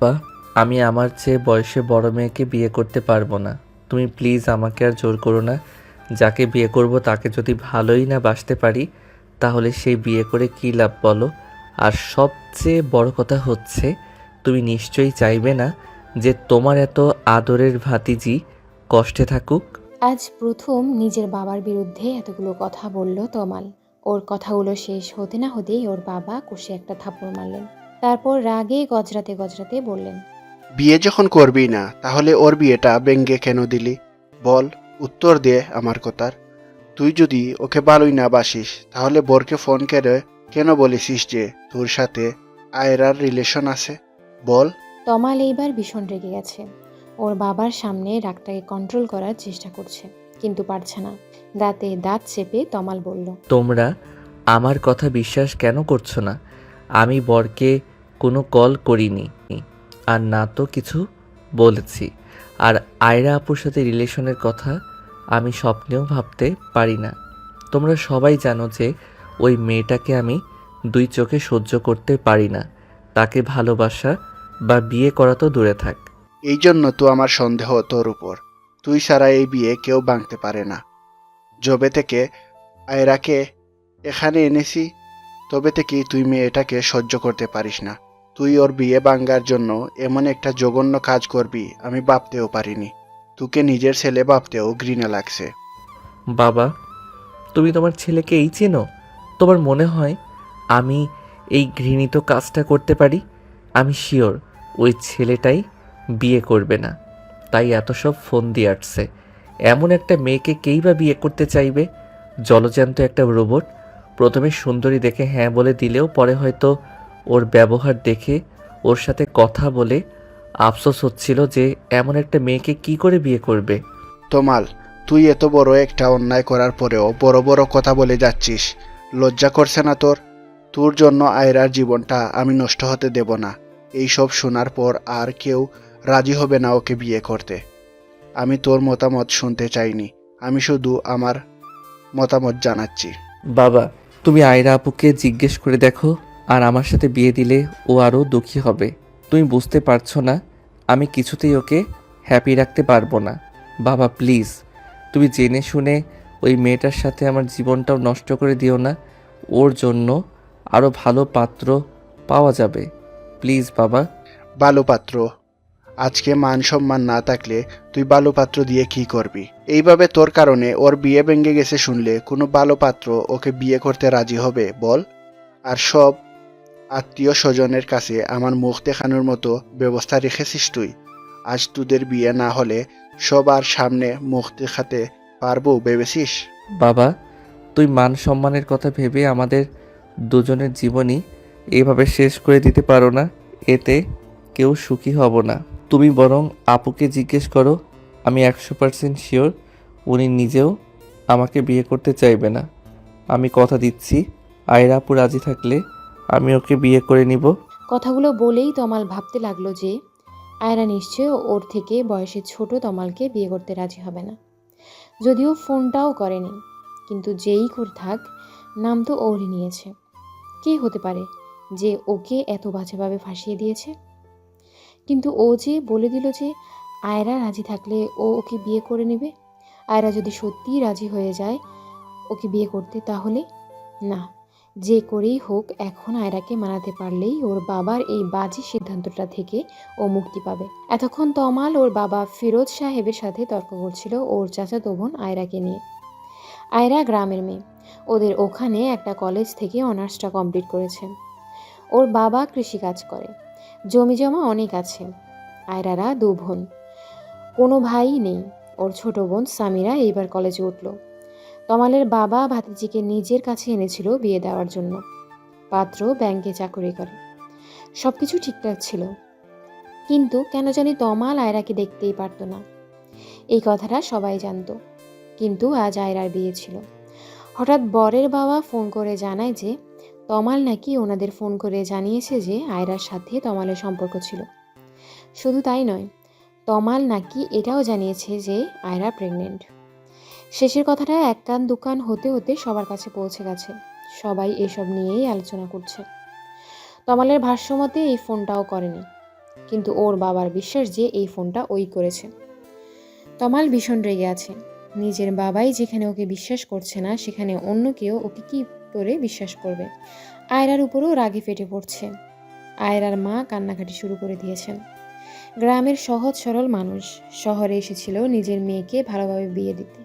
বা আমি আমার চেয়ে বয়সে বড় মেয়েকে বিয়ে করতে পারবো না। তুমি প্লিজ আমাকে আর জোর করো না। যাকে বিয়ে করব তাকে যদি ভালোই না বাসতে পারি তাহলে সেই বিয়ে করে কী লাভ বলো? আর সবচেয়ে বড় কথা হচ্ছে তুমি নিশ্চয়ই চাইবে না যে তোমার এত আদরের ভাতিজি কষ্টে থাকুক। আজ প্রথম নিজের বাবার বিরুদ্ধে এতগুলো কথা বলল তমাল। ওর কথাগুলো শেষ হতে না হতেই ওর বাবা কষে একটা থাপ্পড় মারলেন। তারপর রাগে গজরাতে গজরাতে বললেন, বিয়ে যখন করবি না তাহলে ওর বিয়েটা ব্যঙ্গে কেন দিলি? বল, উত্তর দে আমার কথার। তুই যদি ওকে ভালোই না বাসিস তাহলে বরকে ফোন করে কেন বলেছিস যে তোর সাথে আয়রার রিলেশন আছে? বল। তমাল এইবার ভীষণ রেগে গেছে। ওর বাবার সামনে রাগটাকে কন্ট্রোল করার চেষ্টা করছে, কিন্তু পারছে না। দাঁতে দাঁত চেপে তমাল বলল, তোমরা আমার কথা বিশ্বাস কেন করছো না? আমি বরকে কোনো কল করিনি, আর না তো কিছু বলেছি। আর আয়রা আপুর সাথে রিলেশনের কথা আমি স্বপ্নেও ভাবতে পারি না। তোমরা সবাই জানো যে ওই মেয়েটাকে আমি দুই চোখে সহ্য করতে পারি না। তাকে ভালোবাসা বা বিয়ে করা তো দূরে থাক। এই জন্য তো আমার সন্দেহ তোর উপর। তুই ছাড়া এই বিয়ে কেউ ভাঙতে পারে না। যবে থেকে আয়রাকে এখানে এনেছি তবে থেকেই তুই মেয়েটাকে সহ্য করতে পারিস না। তুই ওর বিয়ে ভাঙার জন্য এমন একটা জঘন্য কাজ করবি আমি ভাবতেও পারিনি। তোকে নিজের ছেলে ভাবতেও ঘৃণা লাগছে। বাবা, তুমি তোমার ছেলেকে এই চেনো? তোমার মনে হয় আমি এই ঘৃণিত কাজটা করতে পারি? আমি শিওর ওই ছেলেটাই বিয়ে করবে না, তাই এত সব ফোন দিয়ে আসছে। এমন একটা মেয়েকে কেই বা বিয়ে করতে চাইবে? জলজ্যান্ত একটা রোবট। প্রথমে সুন্দরী দেখে হ্যাঁ বলে দিলেও পরে হয়তো ওর ব্যবহার দেখে ওর সাথে কথা বলে আফসোস হচ্ছিল যে এমন একটা মেয়েকে কি করে বিয়ে করবে। তোমাল, তুই এত বড় একটা অন্যায় করার পরেও বড় বড় কথা বলে যাচ্ছিস। লজ্জা করছে না তোর? তোর জন্য আয়রার জীবনটা আমি নষ্ট হতে দেব না। এই সব শোনার পর আর কেউ রাজি হবে না ওকে বিয়ে করতে। আমি তোর মতামত শুনতে চাইনি। আমি শুধু আমার মতামত জানাচ্ছি। বাবা, তুমি আয়রা আপুকে জিজ্ঞেস করে দেখো, আর আমার সাথে বিয়ে দিলে ও আরও দুঃখী হবে। তুমি বুঝতে পারছো না? আমি কিছুতেই ওকে হ্যাপি রাখতে পারবো না। বাবা প্লিজ, তুমি জেনে শুনে ওই মেয়েটার সাথে আমার জীবনটাও নষ্ট করে দিও না। ওর জন্য আরও ভালো পাত্র পাওয়া যাবে। প্লিজ বাবা। ভালো পাত্র? আজকে মান সম্মান না থাকলে তুই ভালো পাত্র দিয়ে কি করবি? এইভাবে তোর কারণে ওর বিয়ে ভেঙে গেছে শুনলে কোনো ভালো পাত্র ওকে বিয়ে করতে রাজি হবে বল? আর সব আত্মীয় স্বজনের কাছে আমার মুখ দেখানোর মতো ব্যবস্থা রেখেছিস তুই। আজ তোদের বিয়ে না হলে সবার সামনে মুখ দেখাতে পারবো ভেবেছিস? বাবা, তুই মান সম্মানের কথা ভেবে আমাদের দুজনের জীবনই এভাবে শেষ করে দিতে পারো না। এতে কেউ সুখী হব না। তুমি বরং আপুকে জিজ্ঞেস করো। আমি 100% শিওর উনি নিজেও আমাকে বিয়ে করতে চাইবে না। আমি কথা দিচ্ছি, আয়রা আপু রাজি থাকলে আমি ওকে বিয়ে করে নিব। কথাগুলো বলেই তমাল ভাবতে লাগলো যে আয়রা নিশ্চয় ওর থেকে বয়সে ছোট তমালকে বিয়ে করতে রাজি হবে না। যদিও ফোনটাও করেনি, কিন্তু যেই করে থাক, নাম তো ওরই নিয়েছে। কে হতে পারে যে ওকে এত বাজেভাবে ফাঁসিয়ে দিয়েছে? কিন্তু ও যে বলে দিল যে আয়রা রাজি থাকলে ও ওকে বিয়ে করে নেবে। আয়রা যদি সত্যিই রাজি হয়ে যায় ওকে বিয়ে করতে, তাহলে না, যে করেই হোক এখন আয়রাকে মানাতে পারলেই ওর বাবার এই বাজে সিদ্ধান্তটা থেকে ও মুক্তি পাবে। এতক্ষণ তমাল ওর বাবা ফিরোজ সাহেবের সাথে তর্ক করছিল ওর চাচাতো বোন আয়রাকে নিয়ে। আয়রা গ্রামের মেয়ে, ওদের ওখানে একটা কলেজ থেকে অনার্সটা কমপ্লিট করেছে। ওর বাবা কৃষিকাজ করে, জমি জমা অনেক আছে। আয়রারা দু বোন, কোনো ভাই নেই। ওর ছোট বোন সামিরা এইবার কলেজে উঠল। তমালের বাবা ভাতিজিকে নিজের কাছে এনেছিল বিয়ে দেওয়ার জন্য। পাত্র ব্যাংকে চাকরি করে, সবকিছু ঠিকঠাক ছিল, কিন্তু কেন জানি তমাল আয়রাকে দেখতেই পারতো না। এই কথাটা সবাই জানতো, কিন্তু আজ আয়রার বিয়ে ছিল। হঠাৎ বরের বাবা ফোন করে জানায় যে তমাল নাকি ওনাদের ফোন করে জানিয়েছে যে আয়রার সাথে তমালের সম্পর্ক ছিল। শুধু তাই নয়, তমাল নাকি এটাও জানিয়েছে যে আয়রা প্রেগনেন্ট। শেষের কথাটা এক কান দুকান হতে হতে সবার কাছে পৌঁছে গেছে। সবাই এসব নিয়েই আলোচনা করছে। তমালের ভাষ্যমতে এই ফোনটাও করেনি, কিন্তু ওর বাবার বিশ্বাস যে এই ফোনটা ওই করেছে। তমাল ভীষণ রেগে আছে। নিজের বাবাই যেখানে ওকে বিশ্বাস করছে না, সেখানে অন্য কেউ ওকে কি করে বিশ্বাস করবে। আয়রার উপরও রাগে ফেটে পড়ছে। আয়রার মা কান্নাকাটি শুরু করে দিয়েছেন। গ্রামের সহজ সরল মানুষ শহরে এসেছিল নিজের মেয়েকে ভালোভাবে বিয়ে দিতে,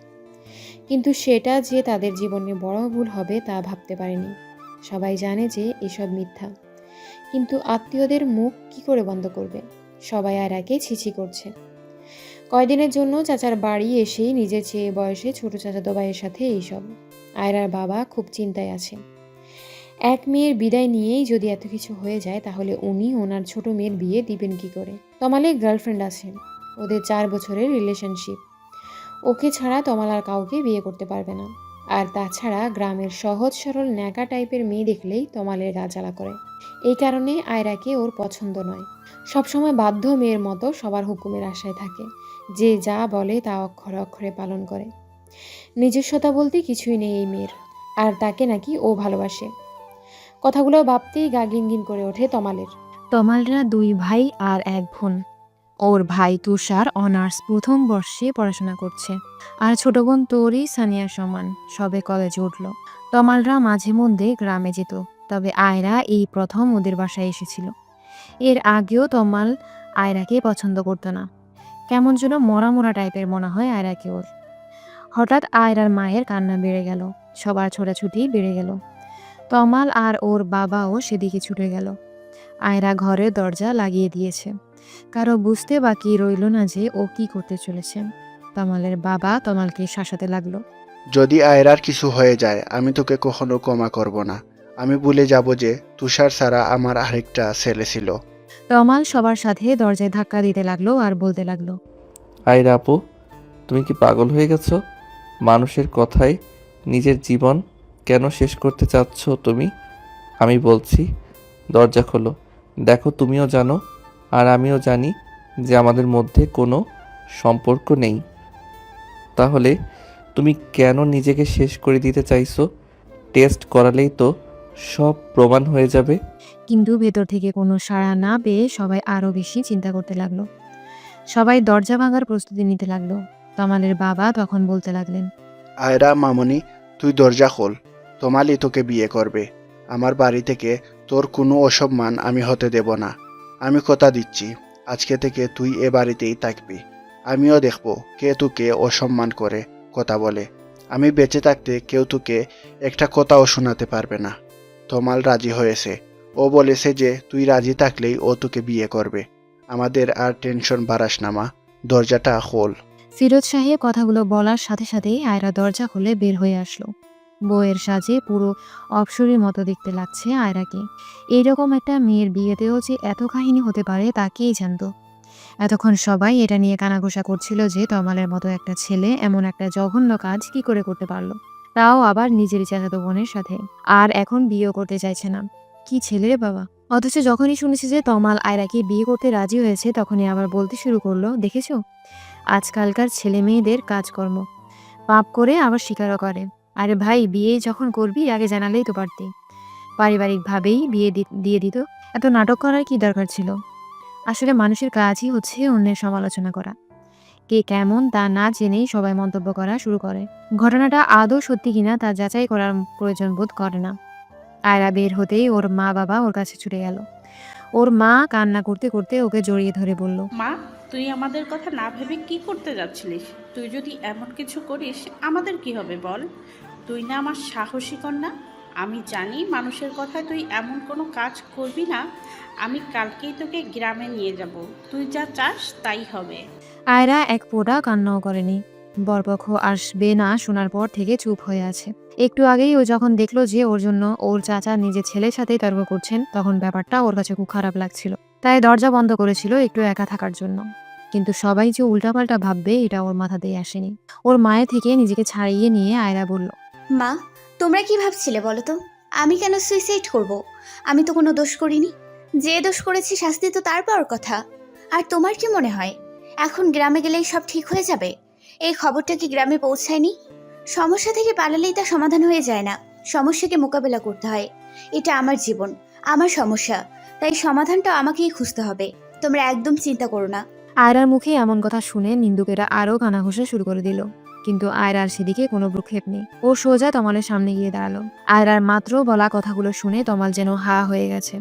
কিন্তু সেটা যে তাদের জীবনে বড় ভুল হবে তা ভাবতে পারেনি। সবাই জানে যে এসব মিথ্যা, কিন্তু আত্মীয়দের মুখ কি করে বন্ধ করবে। সবাই আয়রাকে ছিছি করছে। কয়দিনের জন্য চাচার বাড়ি এসেই নিজের চেয়ে বয়সে ছোট চাচাতো ভাইয়ের সাথে এইসব। আয়রার বাবা খুব চিন্তায় আছে। এক মেয়ের বিদায় নিয়েই যদি এত কিছু হয়ে যায়, তাহলে উনি ওনার ছোট মেয়ের বিয়ে দিবেন কি করে। তমালের গার্লফ্রেন্ড আছে, ওদের 4 বছরের রিলেশনশিপ। ওকে ছাড়া তমাল আর কাউকে বিয়ে করতে পারবে না। আর তাছাড়া গ্রামের সহজ সরল ন্যাকা টাইপের মেয়ে দেখলেই তমালের গা জ্বালা করে। এই কারণে আয়রাকে ওর পছন্দ নয়। সবসময় বাধ্য মেয়ের মতো সবার হুকুমের আশায় থাকে, যে যা বলে তা অক্ষরে অক্ষরে পালন করে। নিজস্বতা বলতে কিছুই নেই এই মেয়ের, আর তাকে নাকি ও ভালোবাসে। কথাগুলো ভাবতেই গা গিনগিন করে ওঠে তমালের। তমালরা 2 ভাই আর 1 বোন। ওর ভাই তুষার অনার্স প্রথম বর্ষে পড়াশোনা করছে, আর ছোট বোন তোরি সানিয়ার সমান সবে কলেজে উঠল। তমালরা মাঝে মধ্যে গ্রামে যেত, তবে আয়রা এই প্রথম ওদের বাসায় এসেছিল। এর আগেও তমাল আয়রাকে পছন্দ করতো না, কেমন যেন মরা মরা টাইপের মনে হয় আয়রাকে ওর। হঠাৎ আয়রার মায়ের কান্না বেড়ে গেল, সবার ছোটাছুটি বেড়ে গেল। তমাল আর ওর বাবাও সেদিকে ছুটে গেল। আয়রা ঘরের দরজা লাগিয়ে দিয়েছে। কারো বুঝতে বাকি রইল না যে ও কি করতে চলেছে। তমালের বাবা তমালকে শাসাতে লাগলো। যদি আয়রার কিছু হয়ে যায়, আমি তোকে কখনো ক্ষমা করব না। আমি ভুলে যাব যে তুষার ছাড়া আমার আরেকটা ছেলে ছিল। তমাল সবার সাথে দরজায় ধাক্কা দিতে লাগলো আর বলতে লাগলো, আয়রা আপু, তুমি কি পাগল হয়ে গেছো? মানুষের কথায় নিজের জীবন কেন শেষ করতে চাচ্ছ তুমি? আমি বলছি, দরজা খোলো। দেখো, তুমিও জানো আর আমিও জানি যে আমাদের মধ্যে কোনো সম্পর্ক নেই। তাহলে তুমি কেন নিজেকে শেষ করে দিতে চাইছো? টেস্ট করালেই তো সব প্রমাণ হয়ে যাবে। কিন্তু ভেতর থেকে কোনো সাড়া না পেয়ে সবাই আরো বেশি চিন্তা করতে লাগলো। সবাই দরজা ভাঙার প্রস্তুতি নিতে লাগলো। তমালের বাবা তখন বলতে লাগলেন, আয়রা মামনি, তুই দরজা খোল। তমালি তোকে বিয়ে করবে। আমার বাড়ি থেকে তোর কোনো অসম্মান আমি হতে দেব না। আমি কথা দিচ্ছি, আজকে থেকে তুই এ বাড়িতেই থাকবি। আমিও দেখব কে তোকে অসম্মান করে কথা বলে। আমি বেঁচে থাকতে কেউ তোকে একটা কথাও শোনাতে পারবে না। তমাল রাজি হয়েছে। ও বলেছে যে তুই রাজি থাকলেই ও তোকে বিয়ে করবে। আমাদের আর টেনশন বাড়াস না মা, দরজাটা খোল। ফিরোজ সাহেব কথাগুলো বলার সাথে সাথেই আয়রা দরজা খুলে বের হয়ে আসলো। বউয়ের সাজে পুরো অপ্সরীর মতো দেখতে লাগছে আয়রাকে। এইরকম একটা মেয়ের বিয়েতেও যে এত কাহিনী হতে পারে তা কেই জানতো। এতক্ষণ সবাই এটা নিয়ে কানাঘুষা করছিল যে তমালের মতো একটা ছেলে এমন একটা জঘন্য কাজ কি করে করতে পারলো, তাও আবার নিজের চাচাতো বোনের সাথে। আর এখন বিয়েও করতে চাইছে না। কি ছেলে রে বাবা! অথচ যখনই শুনেছে যে তমাল আয়রাকে বিয়ে করতে রাজি হয়েছে, তখনই আবার বলতে শুরু করলো, দেখেছো আজকালকার ছেলে মেয়েদের কাজকর্ম, পাপ করে আবার স্বীকারও করে। আরে ভাই, বিয়ে যখন করবি আগে জানালেই তো পারতি। পারিবারিকভাবেই বিয়ে দিয়ে দিত। এত নাটক করার কি দরকার ছিল? আসলে মানুষের কাজই হচ্ছে অন্যের সমালোচনা করা। কে কেমন তা না জেনেই সবাই মন্তব্য করা শুরু করে। ঘটনাটা আদৌ সত্যি কিনা তা যাচাই করার প্রয়োজন বোধ করে না। আয়রা বের হতেই ওর মা বাবা ওর কাছে ছুটে গেল। ওর মা কান্না করতে করতে ওকে জড়িয়ে ধরে বলল, মা, তুই আমাদের কথা না ভেবে কি করতে যাচ্ছিলিস? তুই যদি এমন কিছু করিস আমাদের কি হবে বল? তুই না আমার সাহসী কন্যা। আমি জানি মানুষের কথায় তুই এমন কোনো কাজ করবি না। আমি কালকেই তোকে গ্রামে নিয়ে যাব। তুই যা চাস তাই হবে। আয়রা এক ফোঁটা কান্নাও করেনি। বরপক্ষ আসবে না শোনার পর থেকে চুপ হয়ে আছে। একটু আগেই ও যখন দেখলো যে ওর জন্য ওর চাচা নিজের ছেলের সাথেই তর্ক করছেন, তখন ব্যাপারটা ওর কাছে খুব খারাপ লাগছিল। তাই দরজা বন্ধ করেছিল একটু একা থাকার জন্য। কিন্তু সবাই যে উল্টাপাল্টা ভাববে এটা ওর মাথাতেই আসেনি। ওর মায়ের থেকে নিজেকে ছাড়িয়ে নিয়ে আয়রা বলল, মা, তোমরা কি ভাবছিলে বলো তো? আমি কেন সুইসাইড করব? আমি তো কোনো দোষ করিনি। যে দোষ করেছি শাস্তি তো তার পাওয়ার কথা। আর তোমার কি মনে হয় এখন গ্রামে গেলেই সব ঠিক হয়ে যাবে? এই খবরটা কি গ্রামে পৌঁছায়নি? সমস্যা থেকে পালালেই তা সমাধান হয়ে যায় না। সমস্যাকে মোকাবেলা করতে হয়। এটা আমার জীবন, আমার সমস্যা, তাই সমাধানটা আমাকেই খুঁজতে হবে। তোমরা একদম চিন্তা করো না। আয়রার মুখে এমন কথা শুনে নিন্দুকেরা আরও কানাঘুষা শুরু করে দিল, কিন্তু আয়রার সেদিকে কোনো ভ্রুক্ষেপ নেই। ও সোজা তমালের সামনে গিয়ে দাঁড়ালো। আয়রার মাত্র বলা কথাগুলো শুনে তমাল যেন হা হয়ে গেছে।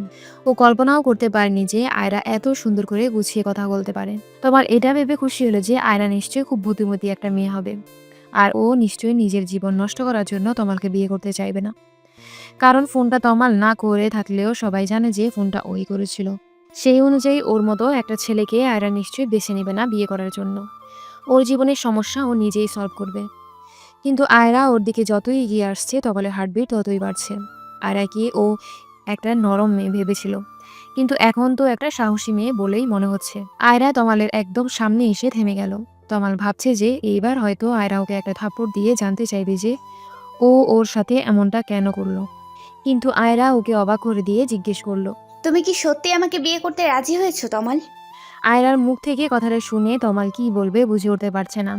ও কল্পনাও করতে পারেনি যে আয়রা এত সুন্দর করে গুছিয়ে কথা বলতে পারে। তমাল এটা ভেবে খুশি হলো যে আয়রা নিশ্চয়ই খুব বুদ্ধিমতী একটা মেয়ে হবে, আর ও নিশ্চয়ই নিজের জীবন নষ্ট করার জন্য তমালকে বিয়ে করতে চাইবে না। কারণ ফোনটা তমাল না করে থাকলেও সবাই জানে যে ফোনটা ওই করেছিল। সেই অনুযায়ী ওর মতো একটা ছেলেকে আয়রা নিশ্চয়ই বেছে নেবে না বিয়ে করার জন্য। ওর জীবনের সমস্যা ও নিজেই সলভ করবে। কিন্তু আয়রা ওর দিকে যতই এগিয়ে আসছে তমালের হার্টবিট ততই বাড়ছে। আয়রাকে ও একটা নরম মেয়ে ভেবেছিল, কিন্তু এখন তো একটা সাহসী মেয়ে বলেই মনে হচ্ছে। আয়রা তমালের একদম সামনে এসে থেমে গেল। তমাল ভাবছে যে এইবার হয়তো আয়রা ওকে একটা থাপ্পড় দিয়ে জানতে চাইবে যে ও ওর সাথে এমনটা কেন করলো। কিন্তু আয়রা ওকে অবাক করে দিয়ে জিজ্ঞেস করলো। তুমি কি সত্যি আমাকে বিয়ে করতে রাজি হয়েছো তমাল? আয়রার মুখ থেকে কথাটা শুনে তমাল কি বলবে বুঝে উঠতে পারছে না।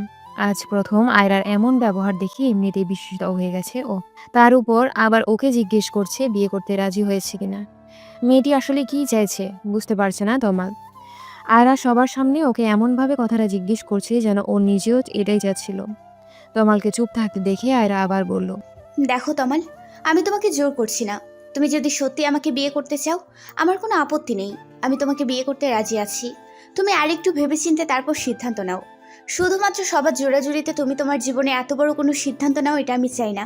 আজ প্রথম আয়রার এমন ব্যবহার দেখে এমনিতেই বিস্মিত হয়ে গেছে ও। তার উপর আবার ওকে জিজ্ঞেস করছে বিয়ে করতে রাজি হয়েছে কিনা। মেয়েটি আসলে কি চাইছে বুঝতে পারছে না তমাল। আয়রা সবার সামনে ওকে এমনভাবে কথাটা জিজ্ঞেস করছে যেন ও নিজেও এটাই চাচ্ছিল। তমালকে চুপ থাকতে দেখে আয়রা আবার বলল। দেখো তমাল, আমি তোমাকে জোর করছি না। তুমি যদি সত্যি আমাকে বিয়ে করতে চাও, আমার কোনো আপত্তি নেই। আমি তোমাকে বিয়ে করতে রাজি আছি। তুমি আরেকটু ভেবেচিন্তে তারপর সিদ্ধান্ত নাও। শুধুমাত্র সবার জোরাজুরিতে তুমি তোমার জীবনে এত বড় কোনো সিদ্ধান্ত নাও, এটা আমি চাই না।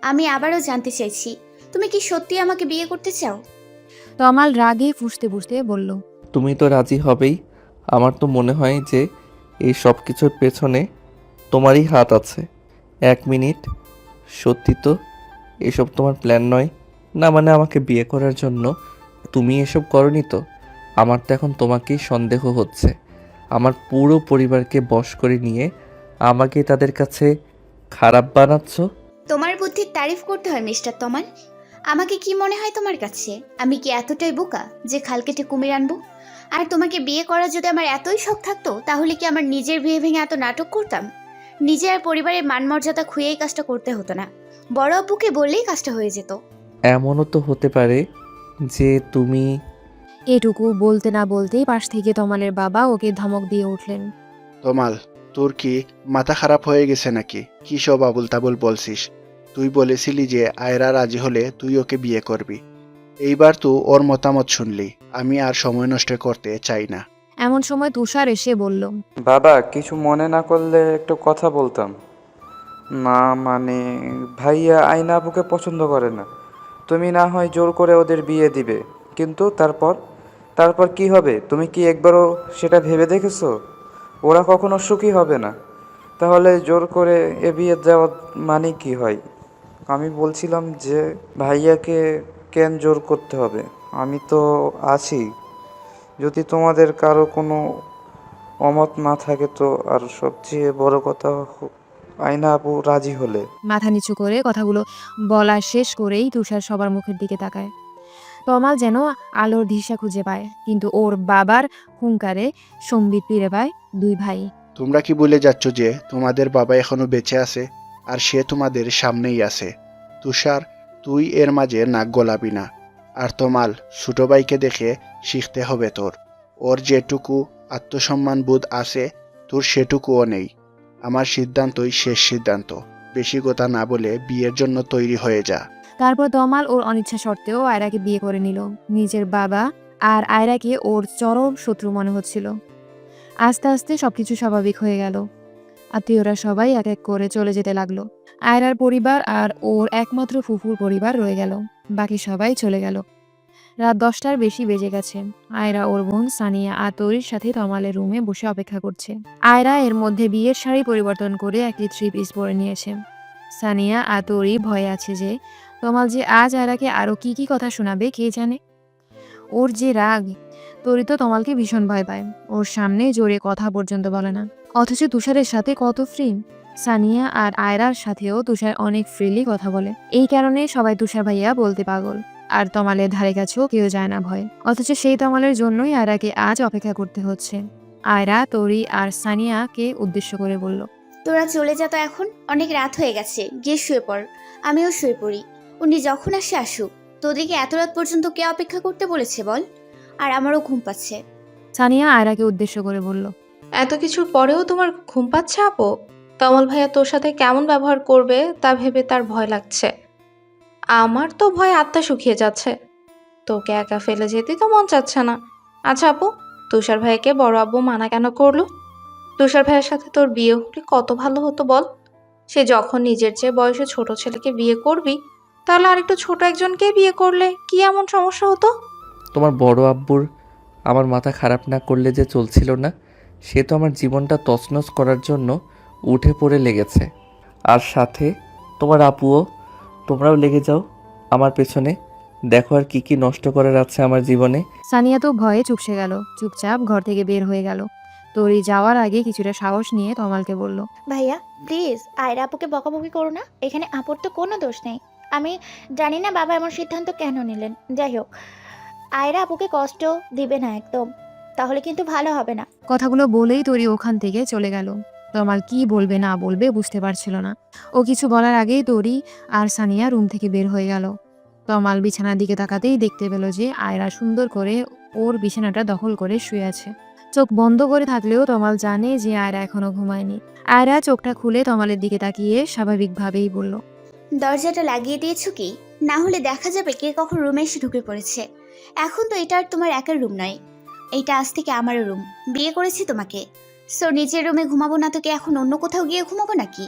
আমি আবারও জানতে চাইছি, তুমি কি সত্যি আমাকে বিয়ে করতে চাও? তমাল রাগে ফুঁসতে ফুঁসতে বলল। তুমি তো রাজি হবেই। আমার তো মনে হয় যে এই সব কিছুর পেছনে তোমারই হাত আছে। 1 মিনিট, সত্যি তো এসব তোমার প্ল্যান নয়? না মানে আমাকে বিয়ে করার জন্য তুমি এসব করনি তো? আমার তো এখন তোমাকেই সন্দেহ হচ্ছে। আমার পুরো পরিবারকে বশ করে নিয়ে আমাকে তাদের কাছে খারাপ বানাচ্ছ। তোমার বুদ্ধির তারিফ করতে হয় মিস্টার তমাল। আমাকে কি মনে হয় তোমার কাছে? আমি কি এতটাই বোকা যে খাল কেটে কুমির আনবো? আর তোমাকে বিয়ে করার যদি আমার এতই শখ থাকতো, তাহলে কি আমার নিজের বিয়ে ভেঙে এত নাটক করতাম? নিজের আর পরিবারের মান মর্যাদা খুঁয়েই কাজটা করতে হতো না। বড় আব্বুকে বললেই কাজটা হয়ে যেত। এমনও তো হতে পারে যে তুমি এটুকু বলতে না বলতেই পাশ থেকে তমালের বাবা ওকে ধমক দিয়ে উঠলেন। তমাল, তোর কি মাথা খারাপ হয়ে গেছে নাকি? কি সব আবুল তাবুল বলছিস? তুই বলেছিলি যে আয়রা রাজি হলে তুই ওকে বিয়ে করবি। এইবার তো ওর মতামত শুনলি। আমি আর সময় নষ্ট করতে চাই না। এমন সময় তুষার এসে বলল। বাবা, কিছু মনে না করলে একটু কথা বলতাম। না মানে, ভাইয়া আয়না আপুকে পছন্দ করে না। তুমি না হয় জোর করে ওদের বিয়ে দিবে, কিন্তু তারপর তারপর কি হবে তুমি কি একবারও সেটা ভেবে দেখেছো? ওরা কখনো সুখী হবে না। তাহলে জোর করে এ বিয়ে দেওয়া মানে কি হয়? আমি বলছিলাম যে ভাইয়াকে কেন জোর করতে হবে? আমি তো আছি। যদি তোমাদের কারো কোনো অমত না থাকে তো। আর সবচেয়ে বড় কথা, আয়না আপু রাজি হলে। মাথা নিচু করে কথাগুলো বলা শেষ করেই তুষার সবার মুখের দিকে তাকায়। তমাল যেন আলোর দিশা খুঁজে পায়, কিন্তু ওর বাবার হুঙ্কারে সম্বিত ফিরে পায় দুই ভাই। তোমরা কি ভুলে যাচ্ছ যে তোমাদের বাবা এখনো বেঁচে আছে, আর সে তোমাদের সামনেই আছে? তুষার, তুই এর মাঝে নাক গলাবি না। আর তমাল, ছোট ভাইকে দেখে শিখতে হবে তোর। ওর যেটুকু আত্মসম্মান বোধ আছে, তোর সেটুকুও নেই। আমার সিদ্ধান্তই শেষ সিদ্ধান্ত। বেশি কথা না বলে বিয়ের জন্য তৈরি হয়ে যা। তারপর তমাল ওর অনিচ্ছা সত্ত্বেও আয়রাকে বিয়ে করে নিল। নিজের বাবা আর আয়রাকে ওর চরম শত্রু মনে হচ্ছিল। আস্তে আস্তে সবকিছু স্বাভাবিক হয়ে গেল। আত্মীয়রা সবাই এক এক করে চলে যেতে লাগলো। আয়রার পরিবার আর ওর একমাত্র ফুফুর পরিবার রয়ে গেল। বাকি সবাই চলে গেল। রাত 10টার বেশি বেজে গেছে। আয়রা ওর বোন সানিয়া আর তরির সাথে তমালের রুমে বসে অপেক্ষা করছে। আয়রা এর মধ্যে বিয়ের শাড়ি পরিবর্তন করে একটি 3 পিস পরে নিয়েছে। সানিয়া আর তরি ভয়ে আছে যে তমাল যে আজ আয়রাকে আরো কি কি কথা শোনাবে কে জানে। ওর যে রাগ, তরি তো তমালকে ভীষণ ভয় পায়। ওর সামনে জোরে কথা পর্যন্ত বলে না, অথচ তুষারের সাথে কত ফ্রি। সানিয়া আর আয়রার সাথেও তুষার অনেক ফ্রিলি কথা বলে। এই কারণে সবাই তুষার ভাইয়া বলতে পাগল। আর তমালের ধারে কাছেও কেউ যায় না ভয়। অথচ সেই তমালের জন্যই আয়রাকে আজ অপেক্ষা করতে হচ্ছে। আয়রা তরি আর সানিয়াকে উদ্দেশ্য করে বলল। তোরা চলে যা তো এখন, অনেক রাত হয়ে গেছে, গিয়ে শুয়ে পড়। আমিও শুয়ে পড়ি। উনি যখন আসে আসুক। তোদেরকে এত রাত পর্যন্ত কে অপেক্ষা করতে বলেছে বল? আর আমারও ঘুম পাচ্ছে। সানিয়া আয়রাকে উদ্দেশ্য করে বলল। এত কিছুর পরেও তোমার ঘুম পাচ্ছে আপু? তমাল ভাইয়া তোর সাথে কেমন ব্যবহার করবে তা ভেবে তার ভয় লাগছে। আমার তো ভয় আত্মা শুকিয়ে যাচ্ছে। তোকে একা ফেলে যেতে তো মন চাচ্ছে না। আচ্ছা আপু, তুষার ভাইকে বড় আব্বু মানা কেন করলো? তুষার ভাইয়ের সাথে তোর বিয়ে হলে কত ভালো হতো বল। সে যখন নিজের চেয়ে বয়সে ছোট ছেলেকে বিয়ে করবি, তাহলে আরেকটু ছোট একজনকে বিয়ে করলে কি এমন সমস্যা হতো? তোমার বড় আব্বুর আমার মাথা খারাপ না করলে যে চলছিল না। সে তো আমার জীবনটা তছনছ করার জন্য উঠে পড়ে লেগেছে। আর সাথে তোমার আপুও। তোমরাও লেগে যাও আমার পেছনে। দেখো আর কি কি নষ্ট করার আছে আমার জীবনে। সানিয়া তো ভয়ে চুপসে গেল, চুপচাপ ঘর থেকে বের হয়ে গেল। তরি যাওয়ার আগে কিছুটা সাহস নিয়ে তমালকে বলল। ভাইয়া প্লিজ আয়রা আপুকে বকাবকি করো না, এখানে আপুর তো কোনো দোষ নেই। আমি জানি না বাবা এমন সিদ্ধান্ত কেন নিলেন, যাই হোক আয়রা আপুকে কষ্ট দিবে না একদম, তাহলে কিন্তু ভালো হবে না। কথাগুলো বলেই তরি ওখান থেকে চলে গেল। তমাল কি বলবে না বলবে বুঝতে পারছিল না। ও কিছু বলার আগেই তরি আর সানিয়া রুম থেকে বের হয়ে গেল। তমাল বিছানার দিকে তাকাতেই দেখতে পেল যে আয়রা সুন্দর করে ওর বিছানাটা দখল করে শুয়ে আছে। চোখ বন্ধ করে থাকলেও তমাল জানে যে আয়রা এখনো ঘুমায়নি। আয়রা চোখটা খুলে তমালের দিকে তাকিয়ে স্বাভাবিকভাবেই বলল। দরজাটা লাগিয়ে দিয়েছো কি? না হলে দেখা যাবে কে কখন রুমে এসে ঢুকে পড়েছে। এখন তো এটা আর তোমার একার রুম নয়, এইটা আজ থেকে আমারও রুম। বিয়ে করেছি তোমাকে, সো নিজের রুমে ঘুমাবো না তো কি এখন অন্য কোথাও গিয়ে ঘুমাবো নাকি?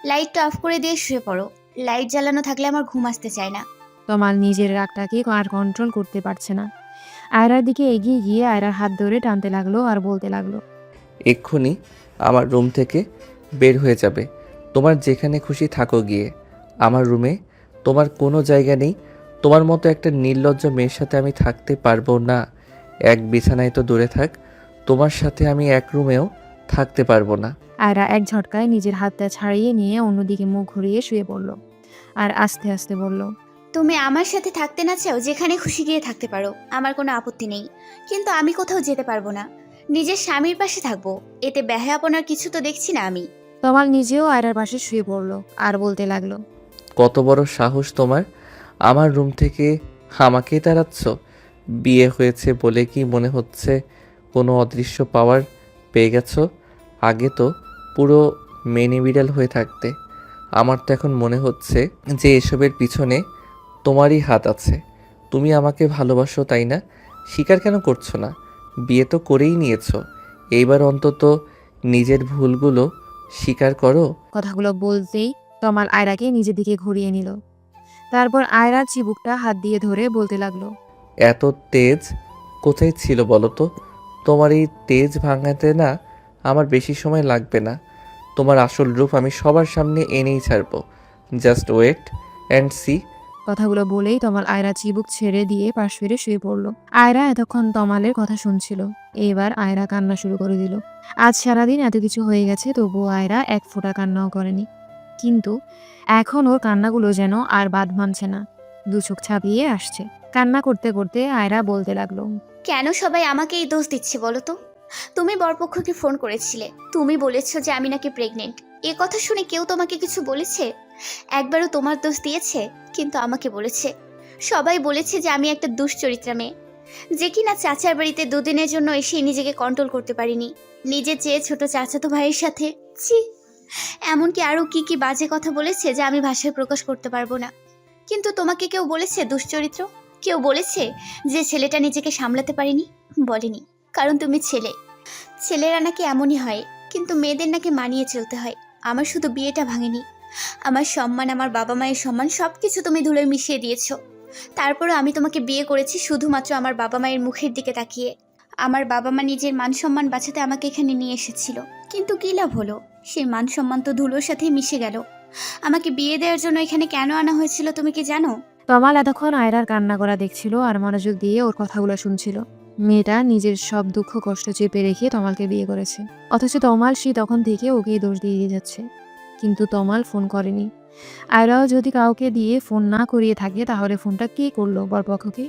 লাইটটা অফ করে দিয়ে শুয়ে পড়ো। লাইট জ্বালানো থাকলে আমার ঘুম আসতে চায় না। তমাল নিজের রাগটাকে আর কন্ট্রোল করতে পারছে না। আয়রার দিকে এগিয়ে গিয়ে আয়রার হাত ধরে টানতে লাগলো আর বলতে লাগলো। এক্ষুনি আমার রুম থেকে বের হয়ে যাবে। তোমার যেখানে খুশি থাকো গিয়ে। আমার রুমে তোমার কোনো জায়গা নেই। তোমার মতো একটা নির্লজ্জ মেয়ের সাথে আমি থাকতে পারবো না। এক বিছানায় তো দূরে থাক, তোমার সাথে আমি এক রুমেও থাকতে পারবো না। আয়রা এক ঝটকায় নিজের হাতটা ছাড়িয়ে নিয়ে অন্যদিকে মুখ ঘুরিয়ে শুয়ে পড়ল আর আস্তে আস্তে বলল। তুমি আমার সাথে থাকতে না চাও, যেখানে খুশি গিয়ে থাকতে পারো, আমার কোনো আপত্তি নেই। কিন্তু আমি কোথাও যেতে পারবো না। নিজের স্বামীর পাশে থাকবো, এতে ব্যাহাপনার কিছু তো দেখছি না আমি। তমাল নিজেও আয়রার পাশে শুয়ে পড়ল আর বলতে লাগলো। কত বড় সাহস তোমার! আমার রুম থেকে আমাকেই তাড়াচ্ছ? বিয়ে হয়েছে বলে কি মনে হচ্ছে কোনো অদৃশ্য পাওয়ার পেয়ে গেছো? আগে তো পুরো মেনি বিড়াল হয়ে থাকতে। আমার তো এখন মনে হচ্ছে যে এসবের পিছনে তোমারই হাত আছে। তুমি আমাকে ভালোবাসো তাই না? স্বীকার কেন করছো না? বিয়ে তো করেই নিয়েছো, এইবার অন্তত নিজের ভুলগুলো স্বীকার করো। কথাগুলো বলতেই তমাল আয়রাকে নিজের দিকে ঘুরিয়ে নিল। তারপর আয়রার চিবুকটা হাত দিয়ে ধরে বলতে লাগলো। এত তেজ কোথায় ছিল বলো তো? তোমার এই তেজ ভাঙাতে না আমার বেশি সময় লাগবে না। তোমার আসল রূপ আমি সবার সামনে এনেই ছাড়বো। Just wait and see. কথাগুলো বলেই তমাল আয়রা চিবুক ছেড়ে দিয়ে পাশ ফিরে শুয়ে পড়ল। আয়রা এতক্ষণ তমালের কথা শুনছিল। এবার আয়রা কান্না শুরু করে দিল। আজ সারাদিন এত কিছু হয়ে গেছে, তবুও আয়রা এক ফোঁটা কান্নাও করেনি। কিন্তু এখন ওর কান্নাগুলো যেন আর বাদ মানছে না, দু চোখ ছাপিয়ে আসছে। কান্না করতে করতে আয়রা বলতে লাগলো। কেন সবাই আমাকে এই দোষ দিচ্ছে বলো তো? তুমি বরপক্ষকে ফোন করেছিলে, তুমি বলেছো যে আমি নাকি প্রেগনেন্ট। এ কথা শুনে কেউ তোমাকে কিছু বলেছে? একবারও তোমার দোষ দিয়েছে? কিন্তু আমাকে বলেছে। সবাই বলেছে যে আমি একটা দুশ্চরিত্রা মেয়ে, যে কিনা চাচার বাড়িতে দুদিনের জন্য এসে নিজেকে কন্ট্রোল করতে পারিনি। নিজের চেয়ে ছোট চাচাতো ভাইয়ের সাথে ছি, এমনকি আরও কি কি বাজে কথা বলেছে যা আমি ভাষায় প্রকাশ করতে পারবো না। কিন্তু তোমাকে কেউ বলেছে দুশ্চরিত্র? কেউ বলেছে যে ছেলেটা নিজেকে সামলাতে পারেনি? বলেনি, কারণ তুমি ছেলে। ছেলেরা নাকি এমনই হয়, কিন্তু মেয়েদের নাকি মানিয়ে চলতে হয়। আমার শুধু বিয়েটা ভাঙেনি, আমার সম্মান, আমার বাবা মায়ের সম্মান সব কিছু তুমি ধুলোয় মিশিয়ে দিয়েছো। তারপরে আমি তোমাকে বিয়ে করেছি শুধুমাত্র আমার বাবা মায়ের মুখের দিকে তাকিয়ে। আমার বাবা মা নিজের মান সম্মান বাঁচাতে আমাকে এখানে নিয়ে এসেছিল, কিন্তু কী লাভ হলো? সেই মান সম্মান তো ধুলোর সাথেই মিশে গেল। আমাকে বিয়ে দেওয়ার জন্য এখানে কেন আনা হয়েছিল তুমি কি জানো? তমাল এতক্ষণ আয়রার কান্না করা দেখছিল আর মনোযোগ দিয়ে ওর কথাগুলো শুনছিল। মেয়েটা নিজের সব দুঃখ কষ্ট চেপে রেখে তমালকে বিয়ে করেছে, অথচ তমাল সে তখন থেকে ওকেই দোষ দিয়ে যাচ্ছে। কিন্তু তমাল ফোন করেনি। আয়রাও যদি কাউকে দিয়ে ফোন না করিয়ে থাকে, তাহলে ফোনটা কে করলো বরপক্ষকে?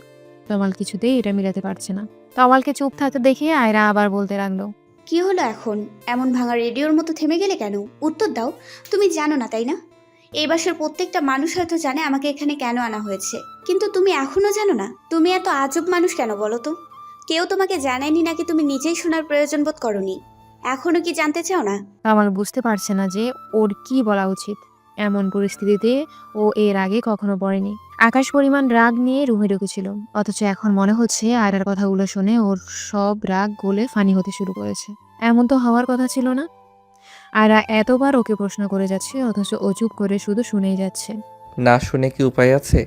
তমাল কিছুতেই এটা মিলাতে পারছে না। তমালকে চুপ থাকতে দেখে আয়রা আবার বলতে লাগলো। কি হলো এখন? এমন ভাঙা রেডিওর মতো থেমে গেলে কেন? উত্তর দাও। তুমি জানো না তাই না? এই বাসার প্রত্যেকটা মানুষ হয়তো জানে আমাকে এখানে কেন আনা হয়েছে, কিন্তু তুমি এখনো জানো না? তুমি এত আজব মানুষ কেন বলো তো? কেউ তোমাকে জানায়নি নাকি তুমি নিজেই শোনার প্রয়োজন বোধ করনি? এখনো কি জানতে চাও না? কামাল বুঝতে পারছে না যে ওর কি বলা উচিত। এমন পরিস্থিতিতে ও এর আগে কখনো পড়েনি। আকাশ পরিমাণ রাগ নিয়ে রুমে ঢুকেছিল, অথচ এখন মনে হচ্ছে আয়রার কথাগুলো শুনে ওর সব রাগ গলে ফানি হতে শুরু করেছে। এমন তো হওয়ার কথা ছিল না। আয়রা এতবার ওকে প্রশ্ন করে যাচ্ছে, অথচ ও চুপ করে শুধু শুনেই যাচ্ছে। না শুনে কি উপায় আছে?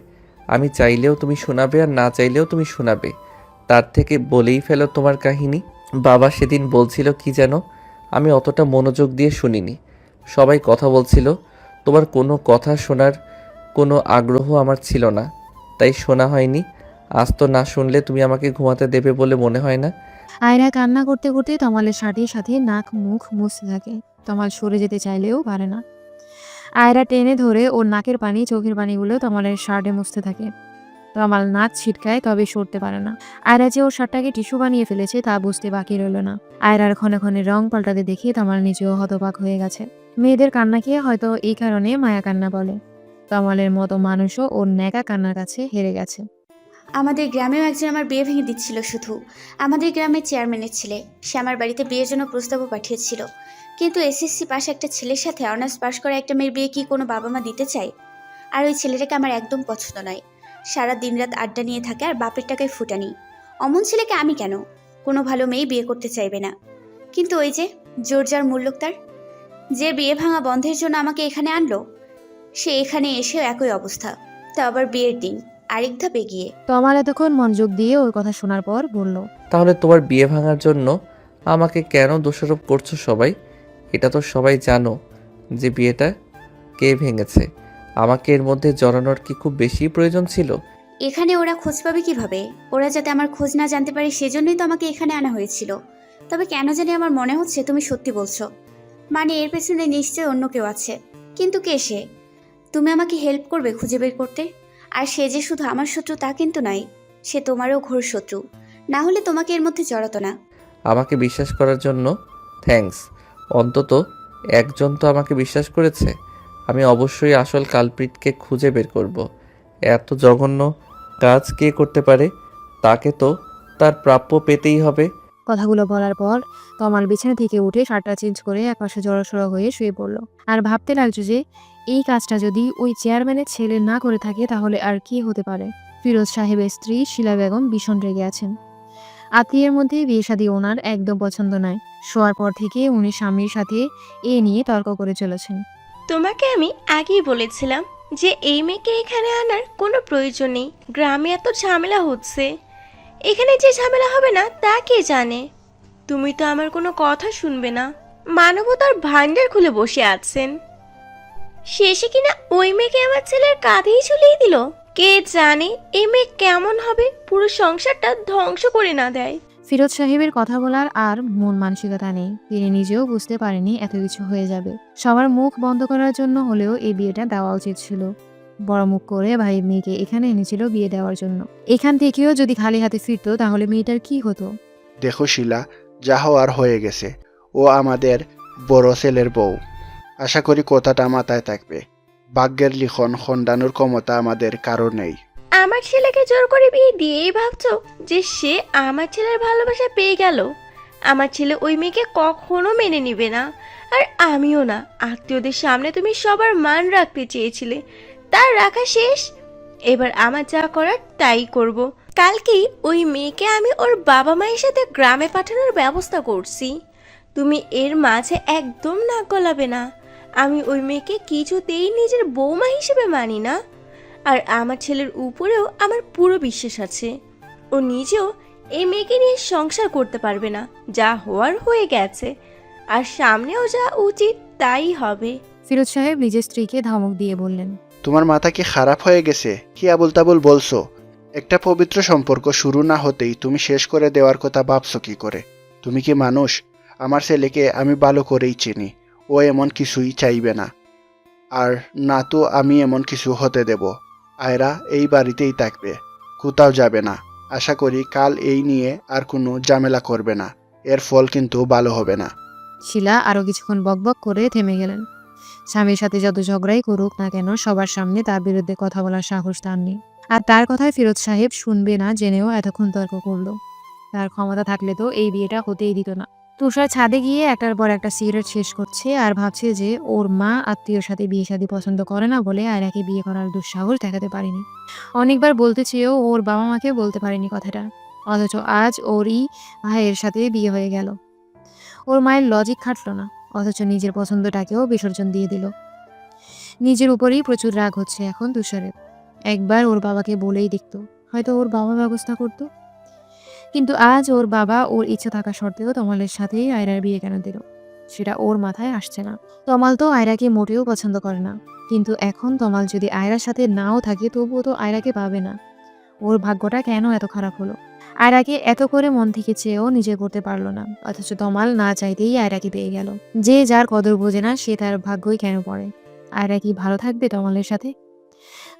আমি চাইলেও তুমি শোনাবে, আর না চাইলেও তুমি শোনাবে। তার থেকে বলেই ফেলো তোমার কাহিনী। বাবা সেদিন বলছিল কি যেন, আমি অতটা মনোযোগ দিয়ে শুনিনি। সবাই কথা বলছিল, তোমার কোনো কথা শোনার কোনো আগ্রহ আমার ছিল না, তাই শোনা হয়নি। আজ তো না শুনলে তুমি আমাকে ঘুমাতে দেবে বলে মনে হয় না। আয়রা কান্না করতে করতে তমালের সাথে সাথে নাক মুখ মুছতে থাকে। তমাল সরে যেতে চাইলেও পারে না। আয়রা টেনে ধরে ওর নাকের পানি চোখের পানিগুলো তমালের শার্টে মুছতে থাকে। তমাল নাক ছিটকায়, তবে সরতে পারে না। আয়রা যে ওর শার্টটাকে টিস্যু বানিয়ে ফেলেছে তা বুঝতে বাকি রইল না। আয়রার ক্ষণে ক্ষণে রং পাল্টাতে দেখে তমাল নিজেও হতবাক হয়ে গেছে। মেয়েদের কান্নাকে হয়তো এই কারণে মায়া কান্না বলে। তমালের মতো মানুষও ওর ন্যাকা কান্নার কাছে হেরে গেছে। আমাদের গ্রামেও একজন আমার বিয়ে ভেঙে দিচ্ছিল। শুধু আমাদের গ্রামের চেয়ারম্যানের ছেলে, সে আমার বাড়িতে বিয়ের জন্য প্রস্তাবও পাঠিয়েছিল। কিন্তু এসএসসি পাস একটা ছেলের সাথে অনার্স পাস করা একটা মেয়ের বিয়ে কি কোনো বাবা মা দিতে চায়? আর ওই ছেলেটাকে আমার একদম পছন্দ নয়। সারা দিনরাত আড্ডা নিয়ে থাকে আর বাপের টাকায় ফুটানি। অমন ছেলেকে আমি কেন? কোনো ভালো মেয়ে বিয়ে করতে চাইবে না। কিন্তু ওই যে জোর যার মূল্য তার, যে বিয়ে ভাঙা বন্ধের জন্য আমাকে এখানে আনলো, সে এখানে এসেও একই অবস্থা। তা আবার বিয়ের দিন আরেক ধাপ এগিয়ে। তমাল এতক্ষণ মনোযোগ দিয়ে ওর কথা শোনার পর বলল, তাহলে তোমার বিয়ে ভাঙার জন্য আমাকে কেন দোষারোপ করছো সবাই? এটা তো সবাই জানো যে বিয়েটা কে ভেঙেছে। আমাকে এর মধ্যে জড়ানোর কি খুব বেশি প্রয়োজন ছিল? এখানে ওরা খোঁজ পাবে কিভাবে? ওরা যাতে আমার খোঁজ না জানতে পারে সেজন্যই তো আমাকে এখানে আনা হয়েছিল। তবে কেন জানি আমার মনে হচ্ছে তুমি সত্যি বলছো। মানে এর পেছনে নিশ্চয়ই অন্য কেউ আছে। কিন্তু কে সে? তুমি আমাকে হেল্প করবে খুঁজে বের করতে? আর সে যে শুধু আমার শত্রু তা কিন্তু নয়, সে তোমারও ঘোর শত্রু। না হলে তোমাকে এর মধ্যে জড়াতো না। আমাকে বিশ্বাস করার জন্য থ্যাঙ্কস। অন্তত একজন তো আমাকে বিশ্বাস করেছে। আমি অবশ্যই আসল কালপ্রিটকে খুঁজে বের করব। এত জঘন্য কাজ কে করতে পারে? তাকে তো তার প্রাপ্য পেতেই হবে। কথাগুলো বলার পর তমাল বিছানা থেকে উঠে শার্টটা চেঞ্জ করে একপাশে জড়সড় হয়ে শুয়ে পড়ল। আর ভাবতে লাগছে যে এই কাজটা যদি ওই চেয়ারম্যানের ছেলে না করে থাকে তাহলে আর কি হতে পারে। ফিরোজ সাহেবের স্ত্রী শিলা বেগম ভীষণ রেগে আছেন। আত্মীয়ের মধ্যে বিয়ে শাদী ওনার একদম পছন্দ নয়। শোয়ার পর থেকে উনি স্বামীর সাথে এ নিয়ে তর্ক করে চলেছেন। তোমাকে আমি আগেই বলেছিলাম যে এই মেয়েকে এখানে আনার কোনো প্রয়োজন নেই। গ্রামে এত ঝামেলা হচ্ছে, এখানে যে ঝামেলা হবে না তা কে জানে। তুমি তো আমার কোনো কথা শুনবে না। মানবতার ভান্ডার খুলে বসে আছেন, শেষে কিনা ওই মেয়েকে আমার ছেলের কাঁধেই ঝুলিয়ে দিল। কে জানে এই মেয়ে কেমন হবে, পুরো সংসারটা ধ্বংস করে না দেয়। ফিরোজ সাহেবের কথা বলার আর মন মানসিকতা নেই। তিনি নিজেও বুঝতে পারেনি এত কিছু হয়ে যাবে। সবার মুখ বন্ধ করার জন্য হলেও এই বিয়েটা দেওয়া উচিত ছিল। বড় মুখ করে ভাই মেয়েকে এখানে এনেছিল বিয়ে দেওয়ার জন্য। এখান থেকেও যদি খালি হাতে ফিরতো তাহলে মেয়েটার কি হতো? দেখো শিলা, যা হওয়ার হয়ে গেছে। ও আমাদের বড় ছেলের বউ। আশা করি কথাটা মাথায় থাকবে। ভাগ্যের লিখন খণ্ডানোর ক্ষমতা আমাদের কারো নেই। আমার ছেলেকে জোর করে বিয়ে দিয়েই ভাবছো যে সে আমার ছেলের ভালোবাসা পেয়ে গেল? আমার ছেলে ওই মেয়েকে কখনো মেনে নিবে না, আর আমিও না। আত্মীয়দের সামনে তুমি সবার মান রাখতে চেয়েছিলে, তার রাখা শেষ। এবার আমার যা করার তাই করব। কালকেই ওই মেয়েকে আমি ওর বাবা মায়ের সাথে গ্রামে পাঠানোর ব্যবস্থা করছি। তুমি এর মাঝে একদম নাক গলাবে না। আমি ওই মেয়েকে কিছুতেই নিজের বৌমা হিসেবে মানি না। আর আমার ছেলের উপরেও আমার পুরো বিশ্বাস আছে। ও নিজেও এই মেয়েকে নিয়ে সংসার করতে পারবে না। যা হওয়ার হয়ে গেছে, আর সামনেও যা উচিত তাই হবে। ফিরোজ সাহেব নিজের স্ত্রীকে ধমক দিয়ে বললেন, তোমার মাথা কি খারাপ হয়ে গেছে? কি আবুল তাবুল বলছো? একটা পবিত্র সম্পর্ক শুরু না হতেই তুমি শেষ করে দেওয়ার কথা ভাবছো কি করে? তুমি কি মানুষ? আমার ছেলেকে আমি ভালো করেই চিনি। ও এমন কিছুই চাইবে না, আর না তো আমি এমন কিছু হতে দেব। আয়রা এই বাড়িতেই থাকবে, কোথাও যাবে না। আশা করি কাল এই নিয়ে আর কোনো ঝামেলা করবে না। এর ফল কিন্তু ভালো হবে না। শিলা আরো কিছুক্ষণ বকবক করে থেমে গেলেন। স্বামীর সাথে যত ঝগড়াই করুক না কেন সবার সামনে তার বিরুদ্ধে কথা বলার সাহস তার নেই। আর তার কথায় ফিরোজ সাহেব শুনবে না জেনেও এতক্ষণ তর্ক করলো। তার ক্ষমতা থাকলে তো এই বিয়েটা হতেই দিত না। তুষার ছাদে গিয়ে একটার পর একটা সিগারেট শেষ করছে আর ভাবছে যে ওর মা আত্মীয়র সাথে বিয়ে শাদী পছন্দ করে না বলে আয়রাকে বিয়ে করার দুঃসাহস দেখাতে পারেনি। অনেকবার বলতে চেয়েও ওর বাবা মাকে বলতে পারেনি কথাটা, অথচ আজ ওরই ভাইয়ের সাথে বিয়ে হয়ে গেল। ওর মায়ের লজিক খাটলো না, অথচ নিজের পছন্দটাকেও বিসর্জন দিয়ে দিল। নিজের উপরেই প্রচুর রাগ হচ্ছে এখন তুষারের। একবার ওর বাবাকে বলেই দেখতো, হয়তো ওর বাবা ব্যবস্থা করতো। কিন্তু আজ ওর বাবা ওর ইচ্ছা থাকা সত্ত্বেও তমালের সাথেই আয়রার বিয়ে কেন দিল, সেটা ওর মাথায় আসছে না। তমাল তো আয়রাকে মোটেও পছন্দ করে না, কিন্তু এখন তমাল যদি আয়রার সাথে নাও থাকে তবুও তো আয়রাকে পাবে না। ওর ভাগ্যটা কেন এত খারাপ হলো? আয়রাকে এত করে মন থেকে চেয়েও নিজে করতে পারলো না, অথচ তমাল না চাইতেই আয়রাকে পেয়ে গেল। যে যার কদর বোঝে না সে তার ভাগ্যই কেন পড়ে। আয়রা কি ভালো থাকবে তমালের সাথে?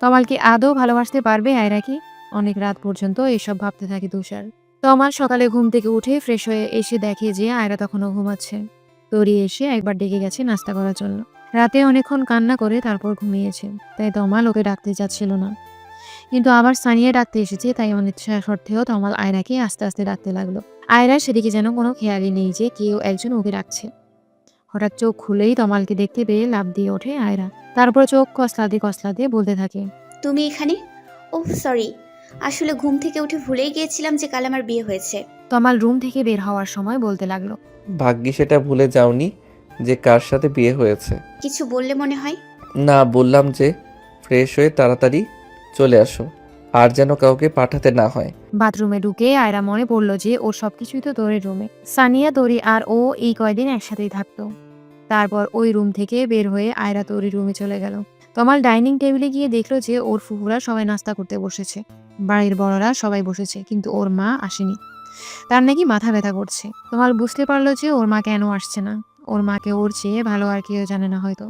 তমাল কি আদৌ ভালোবাসতে পারবে আয়রাকে? অনেক রাত পর্যন্ত এসব ভাবতে থাকে তুষার। তমাল সকালে ঘুম থেকে উঠে ফ্রেশ হয়ে এসে দেখে যে আয়রা তখনও ঘুমাচ্ছে। তরি এসে একবার ডেকে গেছে নাস্তা করার জন্য। রাতে অনেকক্ষণ কান্না করে তারপর ঘুমিয়েছে, তাই তমাল ওকে ডাকতে যাচ্ছিল না। কিন্তু আবার সানিয়া ডাকতে এসেছে, তাই অনিচ্ছা সত্ত্বেও তমাল আয়রাকে আস্তে আস্তে ডাকতে লাগলো। আয়রার সেদিকে যেন কোনো খেয়ালই নেই যে কেউ একজন ওকে ডাকছে। হঠাৎ চোখ খুলেই তমালকে দেখতে পেয়ে লাফ দিয়ে ওঠে আয়রা। তারপর চোখ কসলাতে কসলাতে বলতে থাকে, তুমি এখানে? ওহ সরি, আসলে ঘুম থেকে উঠে ভুলেই গিয়েছিলাম যে কাল আমার বিয়ে হয়েছে। তমাল রুম থেকে বের হওয়ার সময় বলতে লাগলো, ভাগ্যি সেটা ভুলে যাওনি যে কার সাথে বিয়ে হয়েছে। কিছু বললে মনে হয়? না, বললাম যে ফ্রেশ হয়ে তাড়াতাড়ি চলে আসো, আর যেন কাউকে পাঠাতে না হয়। বাথরুমে ঢুকে আয়রা মনে পড়লো যে ওর সবকিছুই তো তোরের রুমে। সানিয়া, তরি আর ও এই কয়দিন একসাথেই থাকতো। তারপর ওই রুম থেকে বের হয়ে আয়রা তরির রুমে চলে গেল। তমাল ডাইনিং টেবিলে গিয়ে দেখলো যে ওর ফুফুরা সবাই নাস্তা করতে বসেছে, বাড়ির বড়রা সবাই বসেছে, কিন্তু ওর মা আসেনি। তার নাকি মাথা ব্যথা করছে। তমাল বুঝতে পারলো যে ওর মা কেন আসছে না। ওর মাকে ওর চেয়ে ভালো আর কেউ জানে না হয়তো।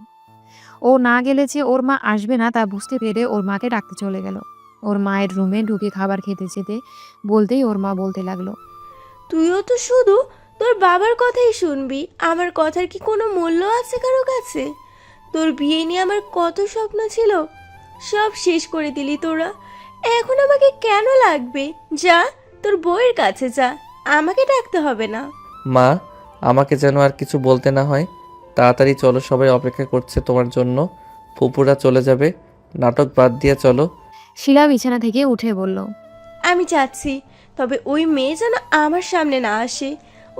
ও না গেলে যে ওর মা আসবে না তা বুঝতে পেরে ওর মাকে ডাকতে চলে গেল। ওর মায়ের রুমে ঢুকে খাবার খেতে যেতে বলতেই ওর মা বলতে লাগলো, তুইও তো শুধু তোর বাবার কথাই শুনবি, আমার কথার কি কোনো মূল্য আছে কারো কাছে? তোর বিয়ে নিয়ে আমার কত স্বপ্ন ছিল, সব শেষ করে দিলি তোরা। এখন আমাকে কেন লাগবে? যা তোর বউয়ের কাছে যা, আমাকে ডাকতে হবে না। মা, আমাকে যেন আর কিছু বলতে না হয়। তাড়াতাড়ি চলো, সবাই অপেক্ষা করছে তোমার জন্য। ফুপুরা চলে যাবে, নাটক বাদ দিয়ে চলো। শিলা বিছানা থেকে উঠে বলল, আমি যাচ্ছি, তবে ওই মেয়ে যেন আমার সামনে না আসে।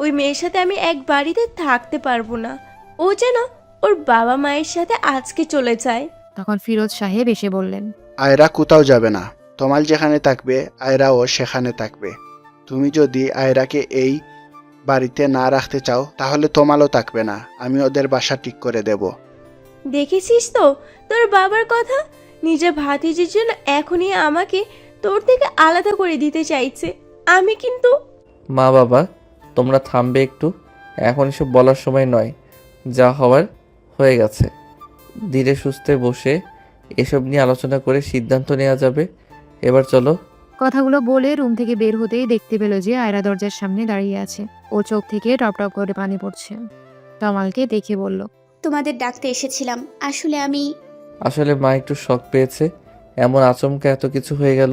ওই মেয়ের সাথে আমি এক বাড়িতে থাকতে পারবো না। ও যেন ওর বাবা মায়ের সাথে আজকে চলে যায়। তখন ফিরোজ সাহেব এসে বললেন, আয়রা কোথাও যাবে না। তমাল যেখানে থাকবে আয়রাও সেখানে থাকবে। তুমি যদি আয়রাকে এই বাড়িতে না রাখতে চাও তাহলে তমালও থাকবে না। আমি ওদের বাসা ঠিক করে দেব। দেখেছিস তো তোর বাবার কথা, নিজের ভাতিজির জন্য এখনই আমাকে তোর থেকে আলাদা করে দিতে চাইছে। আমি কিন্তু মা বাবা, তোমরা থামবে একটু। এখন এসব বলার সময় নয়, যা হওয়ার হয়ে গেছে। ধীরে সুস্থে বসে এসব নিয়ে আলোচনা করে সিদ্ধান্ত নেওয়া যাবে। এবার চলো। কথাগুলো বলে রুম থেকে বের হতেই দেখতে পেল যে আয়রা দরজার সামনে দাঁড়িয়ে আছে। ও চোখ থেকে টপ টপ করে পানি পড়ছে। তমালকে দেখে বলল, তোমাদের ডাকতে এসেছিলাম। আসলে মা একটু শক পেয়েছে, এমন আচমকা এত কিছু হয়ে গেল।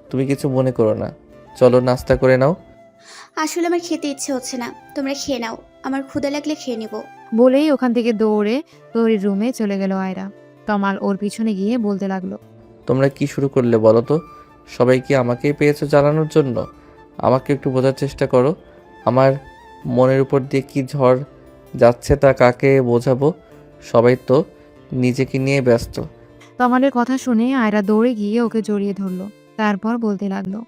তুমি কিছু মনে করো না, চলো নাস্তা করে নাও। আসলে আমার খেতে ইচ্ছে হচ্ছে না, তোমরা খেয়ে নাও, আমার ক্ষুধা লাগলে খেয়ে নেব। বলেই ওখান থেকে দৌড়ে তরির রুমে চলে গেল আয়রা। তমাল ওর পিছনে গিয়ে বলতে লাগলো, তোমরা কি শুরু করলে বলো তো? সবাই কি আমাকেই পেয়েছো জ্বালানোর জন্য? আমাকে একটু বোঝার চেষ্টা করো। আমার মনের উপর দিয়ে কি ঝড় যাচ্ছে তা কাকে বোঝাবো? সবাই তো নিজেকে নিয়ে ব্যস্ত। তমালের কথা শুনে আয়রা দৌড়ে গিয়ে ওকে জড়িয়ে ধরলো। তারপর বলতে লাগলো,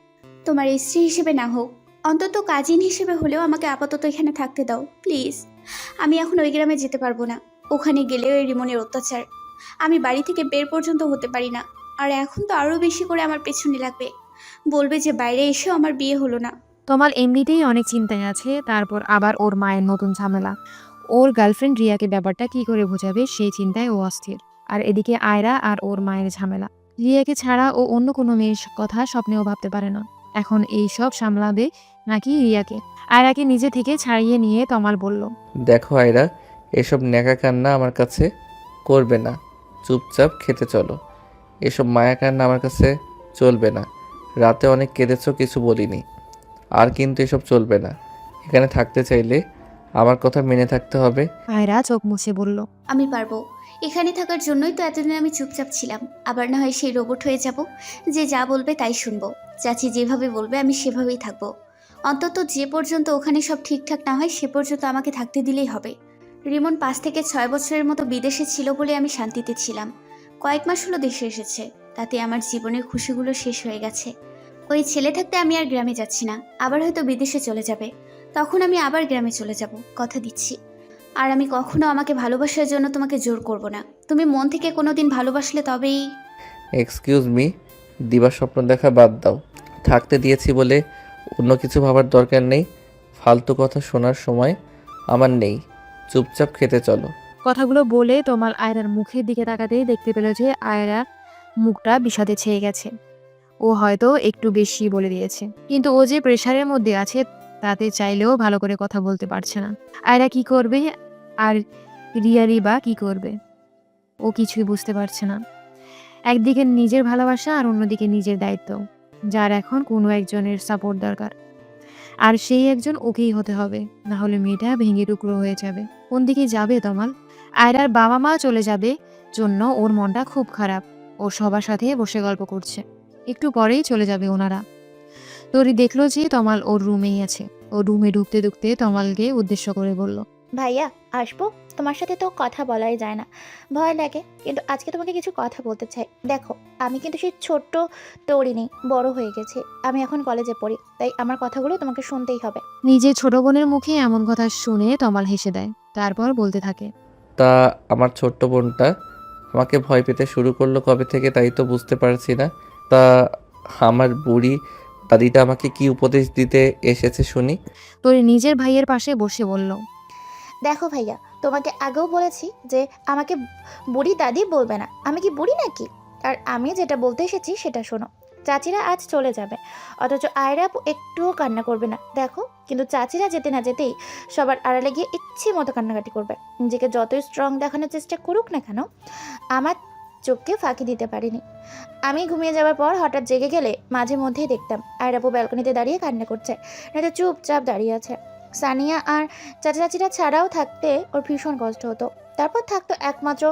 তোমার স্ত্রী হিসেবে না হোক, অন্তত কাজিন হিসেবে হলেও আমাকে আপাতত এখানে থাকতে দাও প্লিজ। আমি এখন ওই গ্রামে যেতে পারবো না। ওখানে গেলেও এই রিমনের অত্যাচার, আমি বাড়ি থেকে বের পর্যন্ত হতে পারি না। আর এখন তো আরও বেশি করে আমার পেছনে লাগবে, বলবে যে বাইরে এসেও আমার বিয়ে হলো না। তমাল এমনিতেই অনেক চিন্তায় আছে, তারপর আবার ওর মায়ের নতুন ঝামেলা। ওর গার্লফ্রেন্ড রিয়াকে ব্যাপারটা কি করে বোঝাবে সেই চিন্তায় ও অস্থির। আর এদিকে আয়রা আর ওর মায়ের ঝামেলা। রিয়াকে ছাড়া ও অন্য কোনো মেয়ের কথা স্বপ্নেও ভাবতে পারে না। এখন এই সব সামলাবে নাকি রিয়াকে? আয়রাকে নিজে থেকে ছাড়িয়ে নিয়ে তমাল বলল, দেখো আয়রা, এসব ন্যাকা কান্না আমার কাছে করবে না। চুপচাপ খেতে চলো। এসব মায়া কান্না আমার কাছে চলবে না। রাতে অনেক কেঁদেছো, কিছু বলিনি। আর কিন্তু এসব চলবে না। এখানে থাকতে চাইলে আমার কথা মেনে থাকতে হবে। আয়রা চোখ মুছে বলল। আমি পারবো। এখানে থাকার জন্যই তো এতদিন আমি চুপচাপ ছিলাম। আবার না হয় সেই রোবট হয়ে যাব, যে যা বলবে তাই শুনবো। চাচি যেভাবে বলবে আমি সেভাবেই থাকবো। অন্তত যে পর্যন্ত ওখানে সব ঠিকঠাক না হয় সে পর্যন্ত আমাকে থাকতে দিলেই হবে। রিমন 5 থেকে 6 বছরের মতো বিদেশে ছিল বলে আমি শান্তিতে ছিলাম। কয়েক মাস হলো দেশে এসেছে, তাতে আমার জীবনের খুশিগুলো শেষ হয়ে গেছে। ওই ছেলে থাকতে আমি আর গ্রামে যাচ্ছি না। আবার হয়তো বিদেশে চলে যাবে, তখন আমি আবার গ্রামে চলে যাব, কথা দিচ্ছি। আর আমি কখনো আমাকে ভালোবাসার জন্য তোমাকে জোর করব না। তুমি মন থেকে কোনোদিন ভালোবাসলে তবেই। এক্সকিউজ মি, দিবার স্বপ্ন দেখা বাদ দাও। থাকতে দিয়েছি বলে অন্য কিছু ভাবার দরকার নেই। ফালতু কথা শোনার সময় আমার নেই। চুপচাপ খেতে চলো। কথাগুলো বলে তমাল আয়রার মুখের দিকে তাকাতেই দেখতে পেল যে আয়রার মুখটা বিষাদে ছেয়ে গেছে। ও হয়তো একটু বেশি বলে দিয়েছে, কিন্তু ও যে প্রেশারের মধ্যে আছে তাতে চাইলেও ভালো করে কথা বলতে পারছে না। আয়রা কি করবে আর রিয়ালি বা কি করবে, ও কিছুই বুঝতে পারছে না। একদিকে নিজের ভালোবাসা আর অন্যদিকে নিজের দায়িত্ব, যার এখন কোনো একজনের সাপোর্ট দরকার। আর সেই একজন ওকেই হতে হবে, না হলে মেয়েটা ভেঙে টুকরো হয়ে যাবে। কোন দিকে যাবে তমাল? আয়রার বাবা মা চলে যাবে জন্য ওর মনটা খুব খারাপ। ও সবার সাথে বসে গল্প করছে, একটু পরেই চলে যাবে ওনারা। তরি দেখলো যে তমাল ওর রুমেই আছে। ও রুমে ঢুকতে ঢুকতে তমালকে উদ্দেশ্য করে বলল। ভাইয়া আসবো? তোমার সাথে তো কথা বলাই যায় না, ভয় লাগে। কিন্তু আজকে তোমাকে কিছু কথা বলতে চাই। দেখো, আমি কিন্তু সেই ছোট্ট তরি নেই, বড় হয়ে গেছি। আমি এখন কলেজে পড়ি, তাই আমার কথাগুলো তোমাকে শুনতেই হবে। নিজের ছোট বোনের মুখে এমন কথা শুনে তমাল হেসে দেয়, তারপর বলতে থাকে। তা আমার ছোট্ট বোনটা আমাকে ভয় পেতে শুরু করলো কবে থেকে তাই তো বুঝতে পারছি না। তা আমার বুড়ি দাদিটা আমাকে কি উপদেশ দিতে এসেছে শুনি। তরি নিজের ভাইয়ের পাশে বসে বলল। দেখো ভাইয়া, তোমাকে আগেও বলেছি যে আমাকে বুড়ি দাদি বলবে না। আমি কি বুড়ি নাকি? আর আমি যেটা বলতে এসেছি সেটা শোনো। চাচিরা আজ চলে যাবে, অথচ আয়রা আপু একটুও কান্না করবে না। দেখো, কিন্তু চাচিরা যেতে না যেতেই সবার আড়ালে গিয়ে ইচ্ছে মতো কান্নাকাটি করবে। নিজেকে যতই স্ট্রং দেখানোর চেষ্টা করুক না কেন, আমার চোখকে ফাঁকি দিতে পারিনি। আমি ঘুমিয়ে যাওয়ার পর হঠাৎ জেগে গেলে মাঝে মধ্যেই দেখতাম আয়রা আপু ব্যালকনিতে দাঁড়িয়ে কান্না করছে, নয়তো চুপচাপ দাঁড়িয়ে আছে। সানিয়া আর চাচা চাচিরা ছাড়াও থাকতে ওর ভীষণ কষ্ট হতো। তারপর থাকতো একমাত্র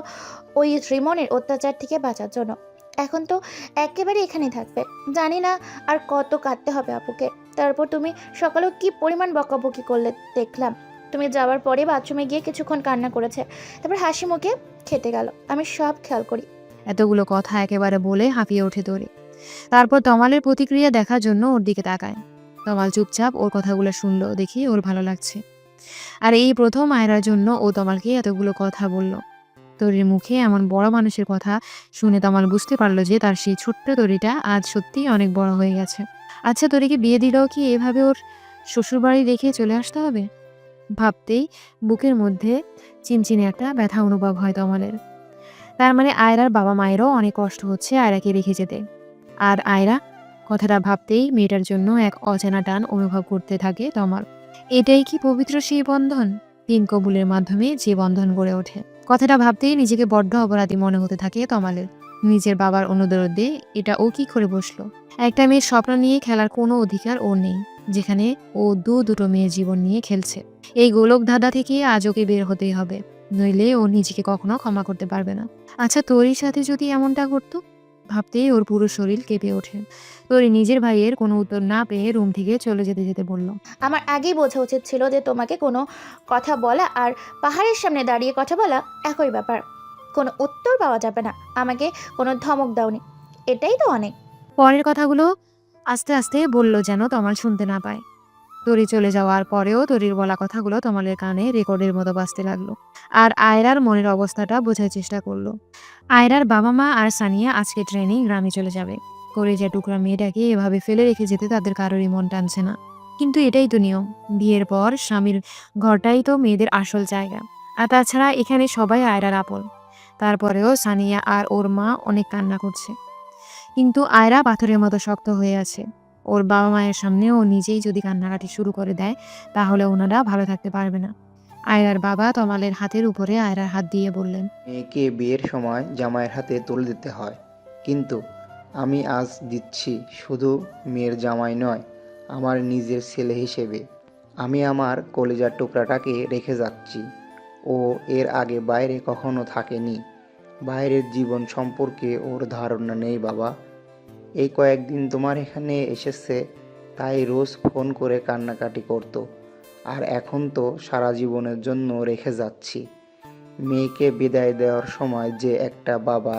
ওই রিমনের অত্যাচার থেকে বাঁচার জন্য। এখন তো একেবারে এখানেই থাকবে। জানি না আর কত কাঁদতে হবে আপুকে। তারপর তুমি সকালেও কি পরিমাণ বকাবকি করলে দেখলাম। তুমি যাওয়ার পরে বাথরুমে গিয়ে কিছুক্ষণ কান্না করেছে, তারপর হাসি মুখে খেতে গেল। আমি সব খেয়াল করি। এতগুলো কথা একেবারে বলে হাঁপিয়ে ওঠে তরি। তারপর তমালের প্রতিক্রিয়া দেখার জন্য ওর দিকে তাকায়। তমাল চুপচাপ ওর কথাগুলো শুনলো দেখি ওর ভালো লাগছে। আর এই প্রথম আয়রার জন্য ও তমালকে এতগুলো কথা বলল। তরির মুখে এমন বড় মানুষের কথা শুনে তমাল বুঝতে পারলো যে তার সেই ছোট্ট তরিটা আজ সত্যিই অনেক বড় হয়ে গেছে। আচ্ছা, তরিকে বিয়ে দিলেও কি এভাবে ওর শ্বশুরবাড়ি রেখে চলে আসতে হবে? ভাবতেই বুকের মধ্যে চিনচিনে একটা ব্যথা অনুভব হয় তমালের। তার মানে আয়রার বাবা মায়েরও অনেক কষ্ট হচ্ছে আয়রাকে রেখে যেতে। আর আয়রা কথাটা ভাবতেই মেয়েটার জন্য এক অচেনা টান অনুভব করতে থাকে তমাল। এটাই কি পবিত্র সেই বন্ধন, 3 কবুলের মাধ্যমে যে বন্ধন গড়ে ওঠে? কথাটা ভাবতেই নিজেকে বড্ড অপরাধী মনে হতে থাকে তমালের। নিজের বাবার অনুরোধে এটা ও কি করে বসলো? একটা মেয়ের স্বপ্ন নিয়ে খেলার কোনো অধিকার ওর নেই, যেখানে ও দুটো মেয়ের জীবন নিয়ে খেলছে। এই গোলক ধাঁধা থেকে আজ ওকে বের হতেই হবে, নইলে ও নিজেকে কখনো ক্ষমা করতে পারবে না। আচ্ছা, তোরির সাথে যদি এমনটা করতো? ভাবতেই ওর পুরো শরীর কেঁপে ওঠে। তোরি নিজের ভাইয়ের কোনো উত্তর না পেয়ে রুম থেকে চলে যেতে যেতে বলল। আমার আগেই বোঝা উচিত ছিল যে তোমাকে কোনো কথা বলা আর পাহাড়ের সামনে দাঁড়িয়ে কথা বলা একই ব্যাপার। কোনো উত্তর পাওয়া যাবে না, আমাকে কোনো ধমক দাওনি, এটাই তো অনেক। পরের কথাগুলো আস্তে আস্তে বলল যেন তমাল শুনতে না পায়। তরি চলে যাওয়ার পরেও তরির বলা কথাগুলো তমালের কানে রেকর্ডের মতো বাজতে লাগলো। আর আয়রার মনের অবস্থাটা বোঝার চেষ্টা করলো। আয়রার বাবা মা আর সানিয়া আজকে ট্রেনেই গ্রামে চলে যাবে। কলেজের টুকরা মেয়েটাকে এভাবে ফেলে রেখে যেতে তাদের কারোরই মন টানছে না। কিন্তু এটাই তো নিয়ম, বিয়ের পর স্বামীর ঘরটাই তো মেয়েদের আসল জায়গা। আর তাছাড়া এখানে সবাই আয়রার আপন। তারপরেও সানিয়া আর ওর মা অনেক কান্না করছে, কিন্তু আয়রা পাথরের মতো শক্ত হয়ে আছে। ওর বাবা মায়ের সামনে ও নিজেই যদি কান্নাকাটি শুরু করে দেয় তাহলে ওনারা ভালো থাকতে পারবে না। আয়রার বাবা তমালের হাতের উপরে আয়রার হাত দিয়ে বললেন। মেয়েকে বিয়ের সময় জামাইয়ের হাতে তুলে দিতে হয়, কিন্তু আমি আজ দিচ্ছি। শুধু মেয়ের জামাই নয়, আমার নিজের ছেলে হিসেবে। আমি আমার কলিজার টুকরাটাকে রেখে যাচ্ছি। ও এর আগে বাইরে কখনো থাকেনি। বাইরের জীবন সম্পর্কে ওর ধারণা নেই বাবা। এই কয়েকদিন তোমার এখানে এসেছে, তাই রোজ ফোন করে কান্নাকাটি করতো। আর এখন তো সারা জীবনের জন্য রেখে যাচ্ছি। মেয়েকে বিদায় দেওয়ার সময় যে একটা বাবা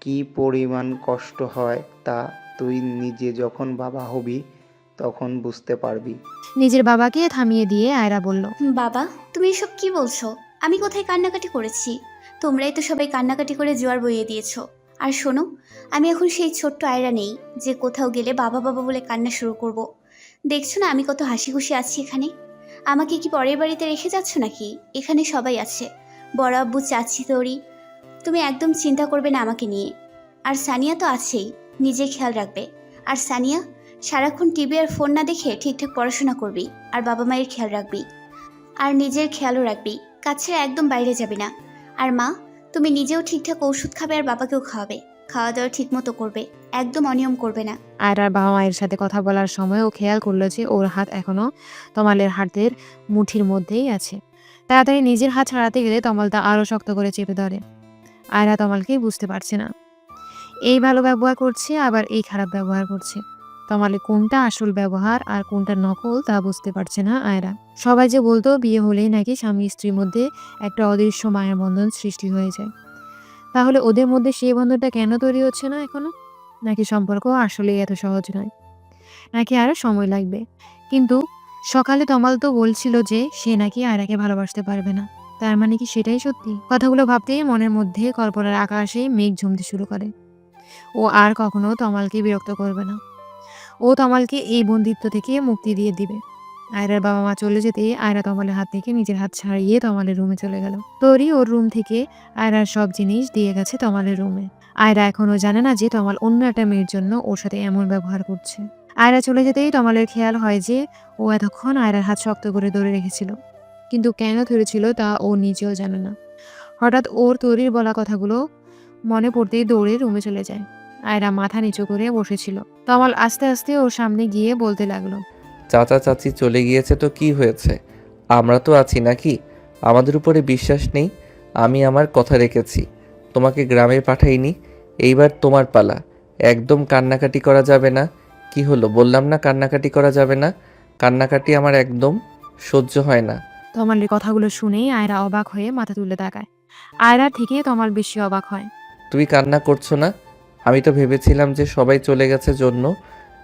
কি পরিমাণ কষ্ট হয় তা তুই নিজে যখন বাবা হবি তখন বুঝতে পারবি। নিজের বাবাকে থামিয়ে দিয়ে আয়রা বলল, বাবা, তুমি এসব কি বলছো? আমি কোথায় কান্নাকাটি করেছি? তোমরাই তো সবাই কান্নাকাটি করে জোয়ার বইয়ে দিয়েছো। আর শোনো, আমি এখন সেই ছোট্ট আয়রা নেই যে কোথাও গেলে বাবা বাবা বলে কান্না শুরু করব। দেখছো না আমি কত হাসি খুশি আছি এখানে? আমাকে কি পরের বাড়িতে রেখে যাচ্ছ নাকি? এখানে সবাই আছে, বড় আব্বু, চাচি, তরি। তুমি একদম চিন্তা করবে না আমাকে নিয়ে। আর সানিয়া তো আছেই, নিজে খেয়াল রাখবে। আর সানিয়া, সারাক্ষণ টিভি আর ফোন না দেখে ঠিকঠাক পড়াশোনা করবি, আর বাবা মায়ের খেয়াল রাখবি, আর নিজের খেয়ালও রাখবি। কাজ ছেড়ে একদম বাইরে যাবি না। আর মা, তুমি নিজেও ঠিকঠাক ওষুধ খাবে আর বাবাকেও খাওয়াবে। খাওয়া দাওয়া ঠিক মতো করবে, একদম অনিয়ম করবে না। আয়রার বাবা মায়ের সাথে কথা বলার সময় ও খেয়াল করলো যে ওর হাত এখনো তমালের হাতের মুঠির মধ্যেই আছে। তাড়াতাড়ি নিজের হাত ছাড়াতে গেলে তমাল তা আরো শক্ত করে চেপে ধরে। আয়রা তমালকেই বুঝতে পারছে না, এই ভালো ব্যবহার করছে আবার এই খারাপ ব্যবহার করছে। তমালের কোনটা আসল ব্যবহার আর কোনটা নকল তা বুঝতে পারছে না আয়রা। সবাই যে বলতো বিয়ে হলেই নাকি স্বামী স্ত্রীর মধ্যে একটা অদৃশ্য মায়ের বন্ধন সৃষ্টি হয়ে যায়, তাহলে ওদের মধ্যে সেই বন্ধনটা কেন তৈরি হচ্ছে না এখনো? নাকি সম্পর্ক আসলে এত সহজ নয়, নাকি আরো সময় লাগবে? কিন্তু সকালে তমাল তো বলছিল যে সে নাকি আয়রাকে ভালোবাসতে পারবে না। তার মানে কি সেটাই সত্যি? কথাগুলো ভাবতেই মনের মধ্যে কল্পনার আকাশে মেঘ জমতে শুরু করে। ও আর কখনো তমালকে বিরক্ত করবে না। ও তমালকে এই বন্দিত্ব থেকে মুক্তি দিয়ে দিবে। আয়রার বাবা মা চলে যেতেই আয়রা তমালের হাত থেকে নিজের হাত ছাড়িয়ে তমালের রুমে চলে গেল। তরি ওর রুম থেকে আয়রার সব জিনিস দিয়ে গেছে তমালের রুমে। আয়রা এখনো জানে না যে তমাল অন্য একটা মেয়ের জন্য ওর সাথে এমন ব্যবহার করছে। আয়রা চলে যেতেই তমালের খেয়াল হয় যে ও এতক্ষণ আয়রার হাত শক্ত করে ধরে রেখেছিল, কিন্তু কেন ধরেছিল তা ও নিজেও জানে না। হঠাৎ ওর তরির বলা কথাগুলো মনে পড়তেই দৌড়ে রুমে চলে যায়। আয়রা মাথা নিচু করে বসেছিল। তমাল আস্তে আস্তে ওর সামনে গিয়ে বলতে লাগলো, চাচা চাচি চলে গিয়েছে তো কি হয়েছে? আমরা তো আছি নাকি? আমাদের উপরে বিশ্বাস নেই? আমি আমার কথা রেখেছি, তোমাকে গ্রামে পাঠাইনি। এইবার তোমার পালা। একদম কান্নাকাটি করা যাবে না। কি হলো, বললাম না কান্নাকাটি করা যাবে না। কান্নাকাটি আমার একদম সহ্য হয় না। তমালের কথাগুলো শুনেই আয়রা অবাক হয়ে মাথা তুলে তাকায়। আয়রার থেকে তমাল বেশি অবাক হয়। তুমি কান্না করছো না? আমি তো ভেবেছিলাম যে সবাই চলে গেছে জন্য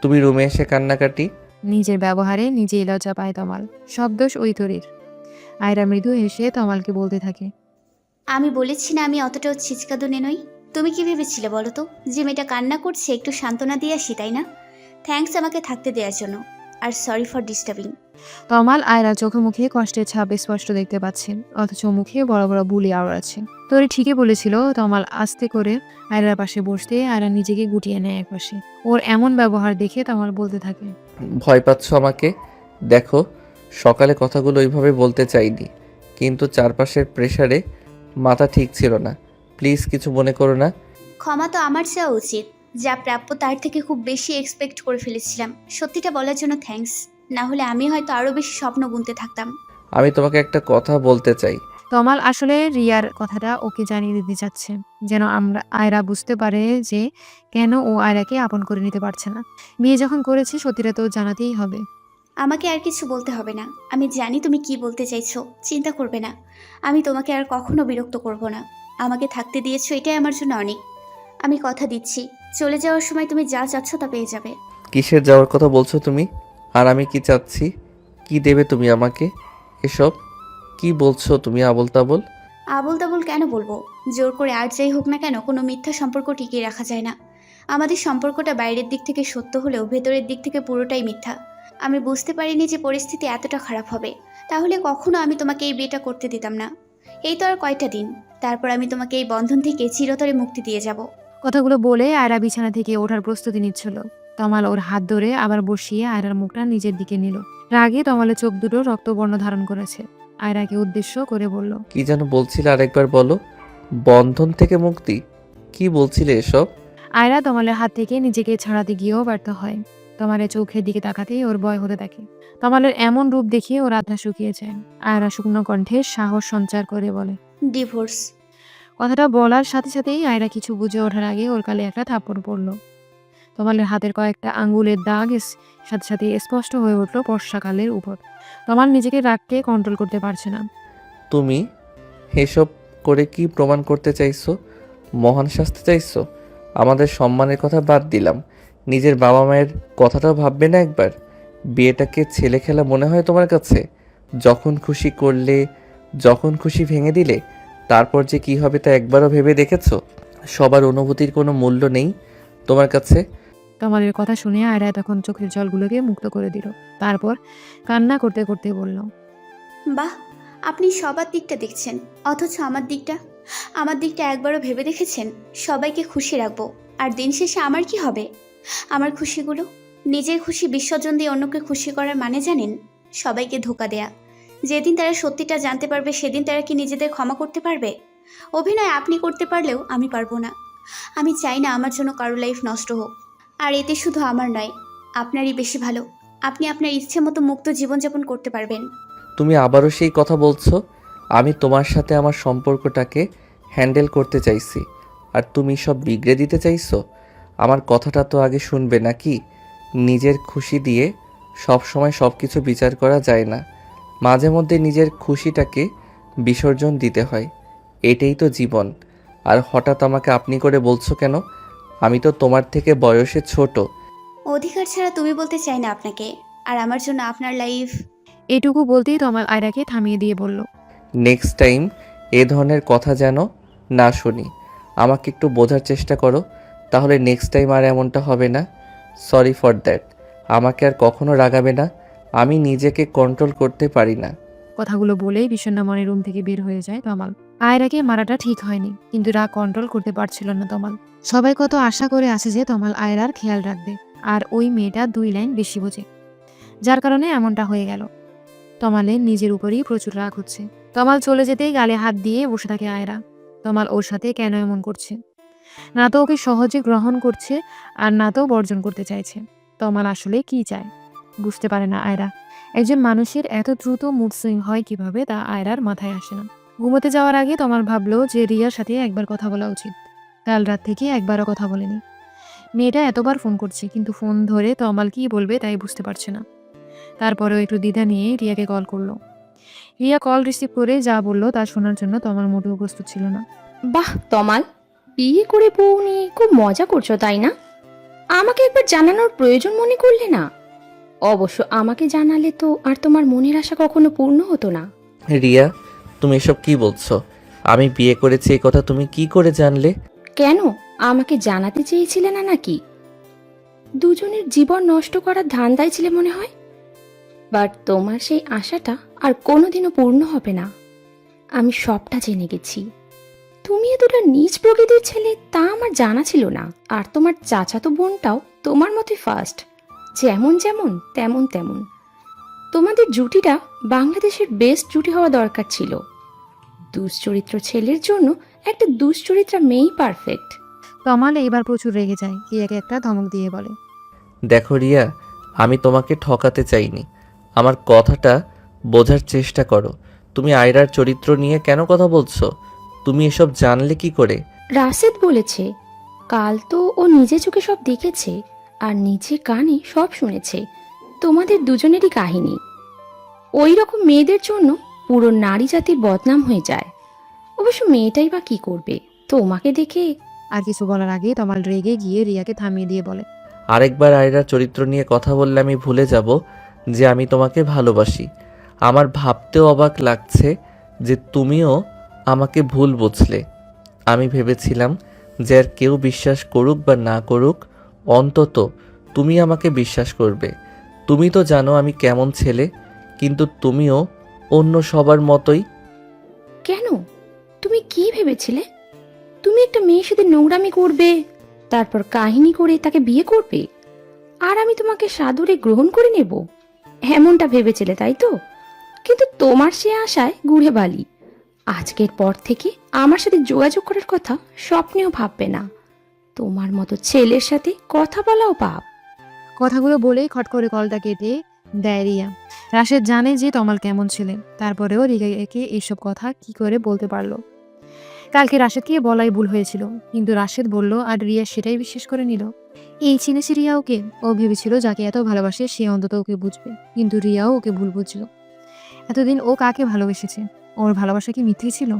তুমি রুমে এসে কান্নাকাটি। নিজের ব্যবহারে নিজেই লজ্জা পায় তমাল। সব দোষ ওই তরির। আয়রা মৃদু হেসে তমালকে বলতে থাকে, আমি বলেছি না আমি অতটাও ছিচকাদুনে নই? তুমি কি ভেবেছিলে বলো তো, যে মেয়েটা কান্না করছে একটু সান্ত্বনা দিয়ে আসি, তাই না? থ্যাঙ্কস আমাকে থাকতে দেওয়ার জন্য, আর সরি ফর ডিস্টার্বিং। তমাল আয়রা চোখে মুখে কষ্টের ছাপ স্পষ্ট দেখতে পাচ্ছেন, অথচ মুখে বড় বড় বুলি আওড়াচ্ছে। তরি ঠিকই বলেছিল। তমাল আস্তে করে আয়রার পাশে বসতে আয়রা নিজেকে গুটিয়ে নেয় একপাশে। ওর এমন ব্যবহার দেখে তমাল বলতে থাকে, ভয় পাচ্ছ আমাকে? দেখো, সকালে কথাগুলো ওইভাবে বলতে চাইনি, কিন্তু চারপাশের প্রেসারে মাথা ঠিক ছিল না। প্লিজ কিছু মনে করো না। ক্ষমা তো আমার চাওয়া উচিত। যা প্রাপ্য তার থেকে খুব বেশি এক্সপেক্ট করে ফেলেছিলাম। সত্যিটা বলার জন্য থ্যাঙ্কস। না হলে আমি হয়তো আরও বেশি স্বপ্ন বুনতে থাকতাম। আমি তোমাকে একটা কথা বলতে চাই। তমাল আসলে রিয়ার কথাটা ওকে জানিয়ে দিতে চাচ্ছে, যেন আয়রা বুঝতে পারে যে কেন ও আয়রাকে আপন করে নিতে পারছে না। বিয়ে যখন করেছে সত্যিটা তো জানাতেই হবে। আমাকে আর কিছু বলতে হবে না। আমি জানি তুমি কি বলতে চাইছো। চিন্তা করবে না, আমি তোমাকে আর কখনো বিরক্ত করব না। আমাকে থাকতে দিয়েছো, এটাই আমার জন্য অনেক। আমি কথা দিচ্ছি, চলে যাওয়ার সময় তুমি যা চাচ্ছ তা পেয়ে যাবে। কিসের যাওয়ার কথা বলছো তুমি? আর আমি কি চাচ্ছি? কি দেবে তুমি আমাকে? এসব কি বলছো তুমি আবোল তাবোল? আবল তাবল কেন বলবো? জোর করে আর যাই হোক না কেন, কোনো মিথ্যা সম্পর্ক টিকিয়ে রাখা যায় না। আমাদের সম্পর্কটা বাইরের দিক থেকে সত্য হলেও ভেতরের দিক থেকে পুরোটাই মিথ্যা। আমি বুঝতে পারিনি যে পরিস্থিতি এতটা খারাপ হবে। তাহলে কখনো আমি তোমাকে এই বিয়েটা করতে দিতাম না। এই তো আর কয়টা দিন, তারপর আমি তোমাকে এই বন্ধন থেকে চিরতরে মুক্তি দিয়ে যাব। কথাগুলো বলে আয়রা বিছানা থেকে ওঠার প্রস্তুতি নিচ্ছিল। তমাল ওর হাত ধরে আবার বসিয়ে আয়রার মুখটা নিজের দিকে নিল। রাগে তমালের চোখ দুটো রক্তবর্ণ ধারণ করেছে। আয়রাকে উদ্দেশ্য করে বলল, কি যেন বলছিলে, আরেকবার বলো। বন্ধন থেকে মুক্তি? কি বলছিলে এসব? আয়রা তমালের হাত থেকে নিজেকে ছাড়াতে গিয়েও ব্যর্থ হয়। তমালের চোখের দিকে তাকাতেই ওর ভয় হতে থাকে। তমালের এমন রূপ দেখিয়ে ওর আত্মা শুকিয়ে যায়। আয়রা শুকনো কণ্ঠে সাহস সঞ্চার করে বলে, ডিভোর্স। কথাটা বলার সাথে সাথেই আয়রা কিছু বুঝে ওঠার আগে ওর গালে একটা থাপ্পড় পড়ল। তমালের হাতের কয়েকটা আঙ্গুলের দাগ সাথে সাথে স্পষ্ট হয়ে উঠল বর্ষাকালের উপর। তমাল নিজেকে রাগকে কন্ট্রোল করতে পারছে না। তুমি এসব করে কি প্রমাণ করতে চাইছো? মহান শাস্তি চাইছো? আমাদের সম্মানের কথা বাদ দিলাম, নিজের বাবা মায়ের কথাটাও ভাববে না একবার? বিয়েটাকে ছেলে খেলা মনে হয় তোমার কাছে? যখন খুশি করলে, যখন খুশি ভেঙে দিলে, তারপর যে কি হবে তা একবারও ভেবে দেখেছো? সবার অনুভূতির কোনো মূল্য নেই তোমার কাছে? তমালের কথা শুনে আয়রা তখন চোখের জলগুলোকে মুক্ত করে দিল। তারপর কান্না করতে করতে বলল, বাহ, আপনি সবার দিকটা দেখছেন, অথচ আমার দিকটা একবারও ভেবে দেখেছেন? সবাইকে খুশি রাখবো, আর দিন শেষে আমার কি হবে? আমার খুশিগুলো, নিজের খুশি বিসর্জন দিয়ে অন্যকে খুশি করার মানে জানেন? সবাইকে ধোঁকা দেয়া। যেদিন তারা সত্যিটা জানতে পারবে সেদিন তারা কি নিজেদের ক্ষমা করতে পারবে? অভিনয় আপনি করতে পারলেও আমি পারবো না। আমি চাই না আমার জন্য কারো লাইফ নষ্ট হোক। আর এতে শুধু আমার নয়, আপনারই বেশি ভালো। আপনি আপনার ইচ্ছে মতো মুক্ত জীবনযাপন করতে পারবেন। তুমি আবারও সেই কথা বলছো? আমি তোমার সাথে আমার সম্পর্কটাকে হ্যান্ডেল করতে চাইছি, আর তুমি সব বিগড়ে দিতে চাইছো? আমার কথাটা তো আগে শুনবে নাকি? নিজের খুশি দিয়ে সব সময় সব কিছু বিচার করা যায় না। মাঝে মধ্যে নিজের খুশিটাকে বিসর্জন দিতে হয়, এটাই তো জীবন। আর হঠাৎ আমাকে আপনি করে বলছো কেন? আমি তো তোমার থেকে বয়সে ছোট। অধিকার ছাড়া তুমি বলতে চাই না আপনাকে, আর আমার জন্য আপনার লাইফ। এটুকু বলতেই তমাল আয়রাকে থামিয়ে দিয়ে বলল, নেক্সট টাইম এ ধরনের কথা যেন না শুনি। আমাকে একটু বোঝার চেষ্টা করো, তাহলে নেক্সট টাইম আর এমনটা হবে না। Sorry for that. আমাকে আর কখনো রাগাবে না, আমি নিজেকে কন্ট্রোল করতে পারি না। কথাগুলো বলেই বিষণ্ণ মনে রুম থেকে বের হয়ে যায় তমাল। আয়রাকে মারাটা ঠিক হয়নি, কিন্তু রাগ কন্ট্রোল করতে পারছিল না তমাল। সবাই কত আশা করে আছে যে তমাল আয়রার খেয়াল রাখবে, আর ওই মেয়েটা 2 লাইন বেশি বোঝে, যার কারণে এমনটা হয়ে গেল। তমালের নিজের উপরেই প্রচুর রাগ হচ্ছে। তমাল চলে যেতেই গালে হাত দিয়ে বসে থাকে আয়রা। তমাল ওর সাথে কেন এমন করছে? না তো ওকে সহজে গ্রহণ করছে, আর না তো বর্জন করতে চাইছে। তমাল আসলে কি চায় বুঝতে পারে না আয়রা। একজন মানুষের এত দ্রুত মুড সুইং হয় কিভাবে তা আয়রার মাথায় আসে না। ঘুমোতে যাওয়ার আগে তমাল ভাবলো যে রিয়ার সাথে একবার কথা বলা উচিত। কাল রাত থেকে একবারও কথা বলেনি। মেয়েটা এতবার ফোন করছে, কিন্তু ফোন ধরে তমাল কি বলবে তাই বুঝতে পারছে না। তারপরেও একটু দ্বিধা নিয়ে রিয়াকে কল করলো। রিয়া কল রিসিভ করে যা বললো তা শোনার জন্য তমাল মোটেও প্রস্তুত ছিল না। বাহ তমাল, বিয়ে করে বউ নিয়ে খুব মজা করছো তাই না? আমাকে একবার জানানোর প্রয়োজন মনে করলে না? অবশ্য আমাকে জানালে তো আর তোমার মনের আশা কখনো পূর্ণ হতো না। রিয়া, তুমি এসব কি বলছো? আমি বিয়ে করেছি এই কথা তুমি কি করে জানলে? কেন, আমাকে জানাতে চেয়েছিলে না নাকি? দুজনের জীবন নষ্ট করার ধান্দায় ছিলে মনে হয়। বাট তোমার সেই আশাটা আর কোনোদিনও পূর্ণ হবে না। আমি সবটা জেনে গেছি। তুমি এতটা নিজ প্রকৃতির ছেলে তা আমার জানা ছিল না। আর তোমার চাচাতো বোনটাও তোমার মতোই ফার্স্ট, যেমন যেমন তেমন তেমন। তোমাদের জুটিটা বাংলাদেশের বেস্ট জুটি হওয়া দরকার ছিল। দুশ্চরিত্র ছেলের জন্য একটা দুশ্চরিত্রা মেয়েই পারফেক্ট। তমাল এবার প্রচুর রেগে যায়, রিয়াকে একটা ধমক দিয়ে বলে, দেখো রিয়া, আমি তোমাকে ঠকাতে চাইনি। আমার কথাটা বোঝার চেষ্টা করো। তুমি আয়রার চরিত্র নিয়ে কেন কথা বলছো? তুমি এসব জানলে কি করে? রাশেদ বলেছে, কাল তো ও নিজে চোখে সব দেখেছে আর নিজে কানে সব শুনেছে। তোমাদের দুজনেরই কাহিনী। ওই রকম মেয়েদের জন্য পুরো নারী জাতির বদনাম হয়ে যায়। অবশ্য মেয়েটাই বা কি করবে তোমাকে দেখে। আর কিছু বলার আগে তমাল রেগে গিয়ে রিয়াকে থামিয়ে দিয়ে বলে, আরেকবার আয়রার চরিত্র নিয়ে কথা বললে আমি ভুলে যাব যে আমি তোমাকে ভালোবাসি। আমার ভাবতেও অবাক লাগছে যে তুমিও আমাকে ভুল বুঝলে। আমি ভেবেছিলাম যে আর কেউ বিশ্বাস করুক বা না করুক, অন্তত তুমি আমাকে বিশ্বাস করবে। তুমি তো জানো আমি কেমন ছেলে, কিন্তু তুমিও অন্য সবার মতোই। কেন, তুমি কি ভেবেছিলে? তুমি একটা মেয়ের সাথে নোংরামি করবে, তারপর কাহিনী করে তাকে বিয়ে করবে, আর আমি তোমাকে সাদরে গ্রহণ করে নেব, এমনটা ভেবেছিলে তাই তো? কিন্তু তোমার সে আশায় গুড়ে বালি। আজকের পর থেকে আমার সাথে যোগাযোগ করার কথা স্বপ্নেও ভাববে না। তোমার মতো ছেলের সাথে কথা বলাও পাপ। কথাগুলো বলেই খট করে কলটা কেটে দেয় রিয়া। রাশেদ জানে যে তমাল কেমন ছেলে, তারপরেও রিয়াকে এইসব কথা কি করে বলতে পারলো। কালকে রাশেদকে বলাই ভুল হয়েছিল, কিন্তু রাশেদ বলল আর রিয়া সেটাই বিশ্বাস করে নিল। এই চিনেছে রিয়া ওকে। ও ভেবেছিল যাকে এত ভালোবাসে সে অন্তত ওকে বুঝবে, কিন্তু রিয়াও ওকে ভুল বুঝল। এতদিন ও কাকে ভালোবেসেছে? ওর ভালোবাসা কি মিথ্যে ছিল?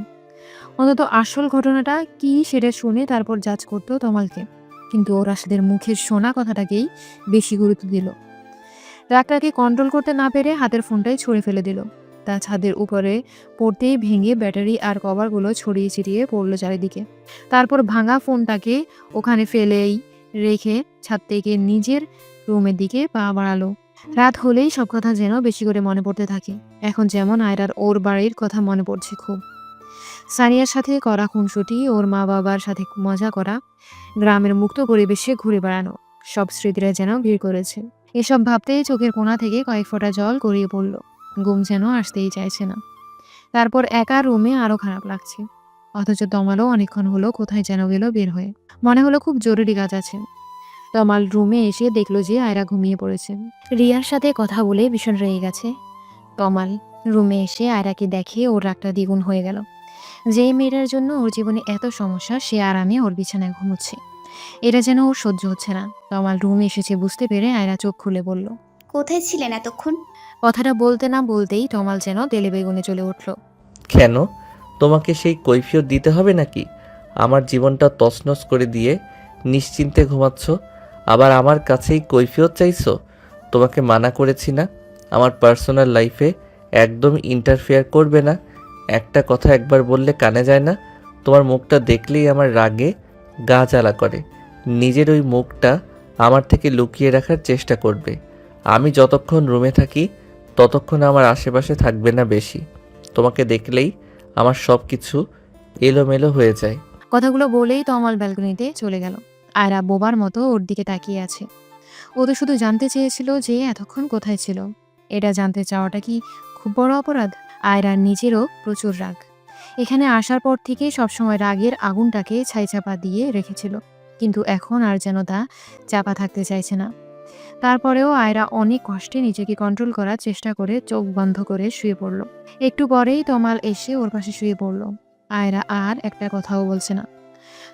অন্তত আসল ঘটনাটা কি সেটা শুনে তারপর জাজ করতো তমালকে, কিন্তু ও রাশেদের মুখের শোনা কথাটাকেই বেশি গুরুত্ব দিল। রাগটাকে কন্ট্রোল করতে না পেরে হাতের ফোনটাই ছুঁড়ে ফেলে দিল। তা ছাদের উপরে পড়তেই ভেঙে ব্যাটারি আর কভারগুলো ছড়িয়ে ছিটিয়ে পড়লো চারিদিকে। তারপর ভাঙা ফোনটাকে ওখানে ফেলেই রেখে ছাদ থেকে নিজের রুমের দিকে পা বাড়ালো। রাত হলেই সব কথা যেন বেশি করে মনে পড়তে থাকে। এখন যেমন আয়রার ওর বাড়ির কথা মনে পড়ছে খুব। সানিয়ার সাথে করা খুনসুটি, ওর মা বাবার সাথে মজা করা, গ্রামের মুক্ত পরিবেশে ঘুরে বেড়ানো, সব স্মৃতিরা যেন ভিড় করেছে। এসব ভাবতেই চোখের কোণা থেকে কয়েক ফোঁটা জল গড়িয়ে পড়ল। ঘুম যেন আসতেই চাইছে না। তারপর একা রুমে আরো খারাপ লাগছে। অথচ তমালও অনেকক্ষণ হলো কোথায় যেন গেল বের হয়ে। মনে হলো খুব জরুরি কাজ আছে। তমাল রুমে এসে দেখলো যে আয়রা ঘুমিয়ে পড়েছে। রিয়ার সাথে কথা বলে ভীষণ রেগে গেছে। তমাল রুমে এসে আয়রাকে দেখে ওর রাগটা দ্বিগুণ হয়ে গেল। যেই মেয়েটার জন্য ওর জীবনে এত সমস্যা সে আরামে ওর বিছানায় ঘুমোচ্ছে, এটা যেন ওর সহ্য হচ্ছে না। তমাল রুমে এসেছে বুঝতে পেরে আয়রা চোখ খুলে বলল, কোথায় ছিলেন এতক্ষণ? কথাটা বলতে না বলতেই তমাল যেন তেলে বেগুনে চলে উঠল। কেন? তোমাকে সেই কৈফিয়ত দিতে হবে নাকি? আমার জীবনটা তছনছ করে দিয়ে নিশ্চিন্তে ঘুমাচ্ছ, আবার আমার কাছেই কৈফিয়ত চাইছো? তোমাকে মানা করেছি না আমার পার্সোনাল লাইফে একদম ইন্টারফেয়ার করবে না? একটা কথা একবার বললে কানে যায় না? তোমার মুখটা দেখলেই আমার রাগে গা জ্বালা করে। নিজের ওই মুখটা আমার থেকে লুকিয়ে রাখার চেষ্টা করবে। আমি যতক্ষণ রুমে থাকি ততক্ষণ আমার আশেপাশে থাকবে না বেশি। তোমাকে দেখলেই আমার সব কিছু এলোমেলো হয়ে যায়। কথাগুলো বলেই তমাল ব্যালকনিতে চলে গেল। আয়রা বোবার মতো ওর দিকে তাকিয়ে আছে। ও তো শুধু জানতে চেয়েছিল যে এতক্ষণ কোথায় ছিল। এটা জানতে চাওয়াটা কি খুব বড় অপরাধ? আয়রার নিজেরও প্রচুর রাগ। এখানে আসার পর থেকে সবসময় রাগের আগুনটাকে ছাইচাপা দিয়ে রেখেছিল, কিন্তু এখন আর যেন তা চাপা থাকতে চাইছে না। তারপরেও আয়রা অনেক কষ্টে নিজেকে কন্ট্রোল করার চেষ্টা করে চোখ বন্ধ করে শুয়ে পড়ল। একটু পরেই তমাল এসে ওর পাশে শুয়ে পড়ল। আয়রা আর একটা কথাও বলছে না।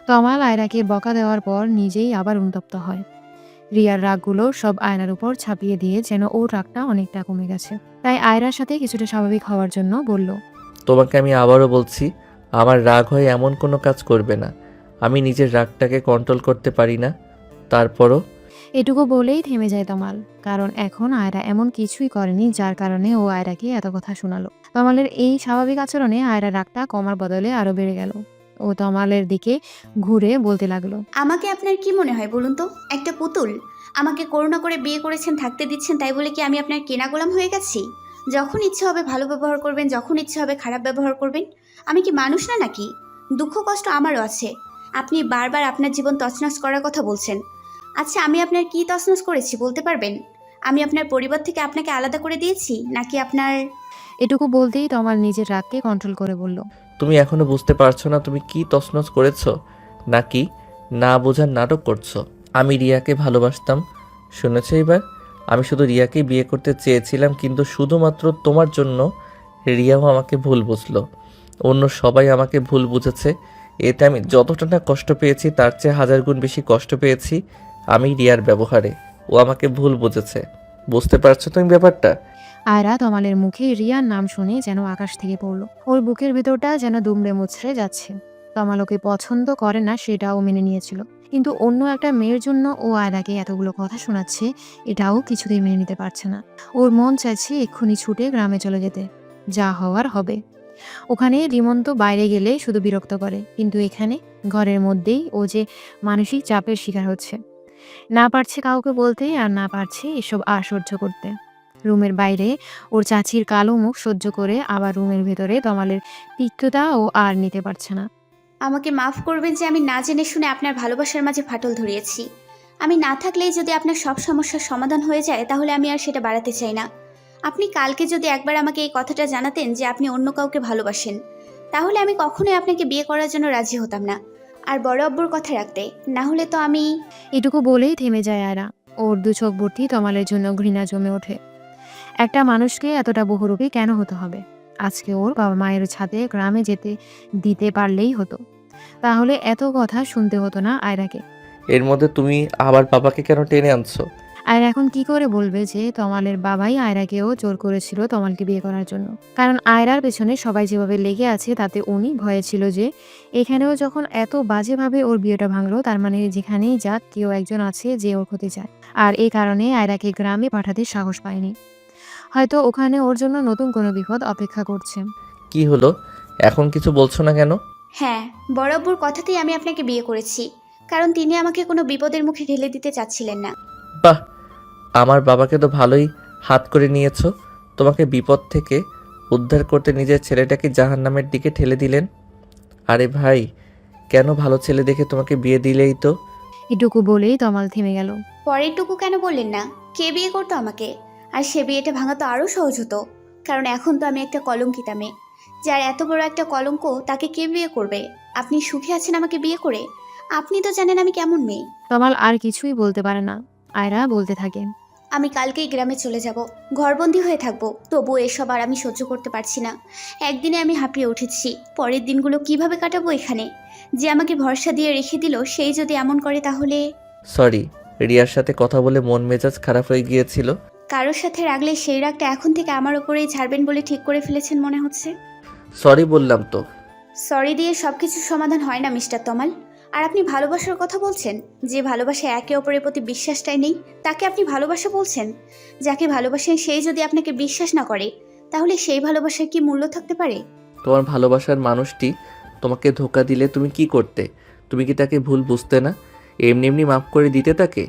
তমাল আয়রাকে বকা দেওয়ার পর নিজেই আবার উত্তপ্ত হয়। রিয়ার রাগগুলো সব আয়রার উপর ছাপিয়ে দিয়ে যেন ওর রাগটা অনেকটা কমে গেছে। তাই আয়রার সাথে কিছুটা স্বাভাবিক হওয়ার জন্য বলল, তোমাকে আমি আবারও বলছি, আমার রাগ হয়ে এমন কোনো কাজ করবে না। আমি নিজের রাগটাকে কন্ট্রোল করতে পারি না। তারপরও এটুকু বলেই থেমে যায় তমাল, কারণ এখন আয়রা এমন কিছুই করেনি যার কারণে ও আয়রাকে এত কথা শোনালো। তমালের এই স্বাভাবিক আচরণে আয়রা রাগটা কমার বদলে আরো বেড়ে গেল। ও তমালের দিকে ঘুরে বলতে লাগলো, আমাকে আপনার কি মনে হয় বলুন তো? একটা পুতুল? আমাকে করুণা করে বিয়ে করেছেন, থাকতে দিচ্ছেন, তাই বলে কি আমি আপনার কেনা গোলাম হয়ে গেছি? যখন ইচ্ছে হবে ভালো ব্যবহার করবেন, যখন ইচ্ছে হবে খারাপ ব্যবহার করবেন। আমি কি মানুষ না নাকি? দুঃখ কষ্ট আমারও আছে। আপনি বারবার আপনার জীবন তছনছ করার কথা বলছেন। আচ্ছা, আমি আপনার কি তছনছ করেছি বলতে পারবেন? আমি আপনার পরিবার থেকে আপনাকে আলাদা করে দিয়েছি, নাকি আপনার... এটুকু বলতেই তমাল নিজের রাগকে কন্ট্রোল করে বলল, তুমি এখনো বুঝতে পারছো না তুমি কি তছনছ করেছো, নাকি না বোঝার নাটক করছো? আমি রিয়াকে ভালোবাসতাম, শুনেছো এবার? আমি শুধু রিয়াকেই বিয়ে করতে চেয়েছিলাম, কিন্তু শুধুমাত্র তোমার জন্য রিয়াও আমাকে ভুল বুঝলো। অন্য সবাই আমাকে ভুল বুঝেছে। এতে আমি যতটা না কষ্ট পেয়েছি তার চেয়ে 1000 গুণ বেশি কষ্ট পেয়েছি আমি রিয়ার ব্যবহারে। ও আমাকে ভুল বুঝেছে। বুঝতে পারছো তুমি ব্যাপারটা? আয়রা তমালের মুখে রিয়ার নাম শুনে যেন আকাশ থেকে পড়ল। ওর বুকের ভেতরটা যেন দুমড়ে মুচড়ে যাচ্ছে। তমাল ওকে পছন্দ করে না সেটাও মেনে নিয়েছিল, কিন্তু অন্য একটা মেয়ের জন্য ও আয়রাকে এতগুলো কথা শোনাচ্ছে এটাও কিছুতেই মেনে নিতে পারছে না। ওর মন চাইছে এক্ষুনি ছুটে গ্রামে চলে যেতে। যা হওয়ার হবে। ওখানে রিমন্ত বাইরে গেলে শুধু বিরক্ত করে, কিন্তু এখানে ঘরের মধ্যেই ও যে মানসিক চাপের শিকার হচ্ছে। না পারছে কাউকে বলতে, আর না পারছে এসব আর সহ্য করতে। রুমের বাইরে ওর চাচির কালো মুখ সহ্য করে আবার রুমের ভেতরে তমালের তিক্ততা ও আর নিতে পারছে না। আমাকে মাফ করবেন যে আমি না জেনে শুনে আপনার ভালোবাসার মাঝে ফাটল ধরিয়েছি। আমি না থাকলেই যদি আপনার সব সমস্যার সমাধান হয়ে যায়, তাহলে আমি আর সেটা বাড়াতে চাই না। আপনি কালকে যদি একবার আমাকে এই কথাটা জানাতেন যে আপনি অন্য কাউকে ভালোবাসেন, তাহলে আমি কখনোই আপনাকে বিয়ে করার জন্য রাজি হতাম না। আর বড় আব্বুর কথা রাখতে, না হলে তো আমি... এটুকু বলেই থেমে যায় আয়রা। ওর দু চোখ ভর্তি তমালের জন্য ঘৃণা জমে ওঠে। একটা মানুষকে এতটা বহুরূপী কেন হতে হবে? আজকে ওর বাবা মায়ের ছাদে গ্রামে যেতে দিতে পারলেই হতো, তাহলে এত কথা শুনতে হতো না আয়রাকে। এর মধ্যে তুমি আবার বাবাকে কেন টেনে আনছো? আয়রা এখন কি করে বলবে যে তমালের বাবাই আয়রাকেও জোর করেছিল তমালকে বিয়ে করার জন্য? কারণ আয়রার পেছনে সবাই যেভাবে লেগে আছে তাতে উনি ভয়ে ছিল যে এখানেও যখন এত বাজেভাবে ওর বিয়েটা ভাঙলো, তার মানে যেখানেই যাক কেউ একজন আছে যে ওর ক্ষতি চায়। আর এই কারণে আয়রাকে গ্রামে পাঠাতে সাহস পায়নি। হয়তো ওখানে ওর জন্য নতুন কোনো বিপদ অপেক্ষা করছে। কি হলো, এখন কিছু বলছো না কেন? হ্যাঁ, বরাবর কথাতেই আমি আপনাকে বিয়ে করেছি, কারণ তিনি আমাকে কোনো বিপদের মুখে ঠেলে দিতে চাচ্ছিলেন না। বাহ, আমার বাবাকে তো ভালোই হাত করে নিয়েছো। তোমাকে বিপদ থেকে উদ্ধার করতে নিজের ছেলেটাকে জাহান্নামের দিকে ঠেলে দিলেন। আরে ভাই, কেন ভালো ছেলে দেখে তোমাকে বিয়ে দিলেই তো। এটুকু বলেই তমাল থেমে গেল। পরেরটুকু কেন বললেন না? কে বিয়ে করতো আমাকে? আর সে বিয়েটা ভাঙা তো আরও সহজ হতো, কারণ এখন তো আমি একটা কলঙ্কিতা মেয়ে। যার এত বড় একটা কলঙ্ক, তাকে কে বিয়ে করবে? আপনি সুখে আছেন আমাকে বিয়ে করে? আপনি তো জানেন আমি কেমন মেয়ে। তমাল আর কিছুই বলতে পারে না। আয়রা বলতে থাকে, আমি কালকেই গ্রামে চলে যাব, ঘরবন্দি হয়ে থাকবো, তবুও এসব আর আমি সহ্য করতে পারছি না। একদিনে আমি হাঁপিয়ে উঠেছি, পরের দিনগুলো কিভাবে কাটাবো এখানে? যে আমাকে ভরসা দিয়ে রেখে দিল, সেই যদি এমন করে তাহলে? সরি, রিয়ার সাথে কথা বলে মন মেজাজ খারাপ হয়ে গিয়েছিল। কারোর সাথে রাগলে সেই রাগটা এখন থেকে আমার ওপরেই ঝাড়বেন বলে ঠিক করে ফেলেছেন মনে হচ্ছে। সরি বললাম তো। সরি দিয়ে সব কিছুর সমাধান হয় না মিস্টার তমাল। আর আপনি ভালোবাসার কথা বলছেন? যে ভালোবাসা একে অপরের প্রতি বিশ্বাসটাই নেই, তাকে আপনি ভালোবাসা বলছেন? যাকে ভালোবাসেন সেই যদি আপনাকে বিশ্বাস না করে, তাহলে সেই ভালোবাসার কি মূল্য থাকতে পারে? তোমার ভালোবাসার মানুষটি তোমাকে ধোকা দিলে তুমি কি করতে? তুমি কি তাকে ভুল বুঝতে না? এমনি এমনি মাফ করে দিতে তাকে?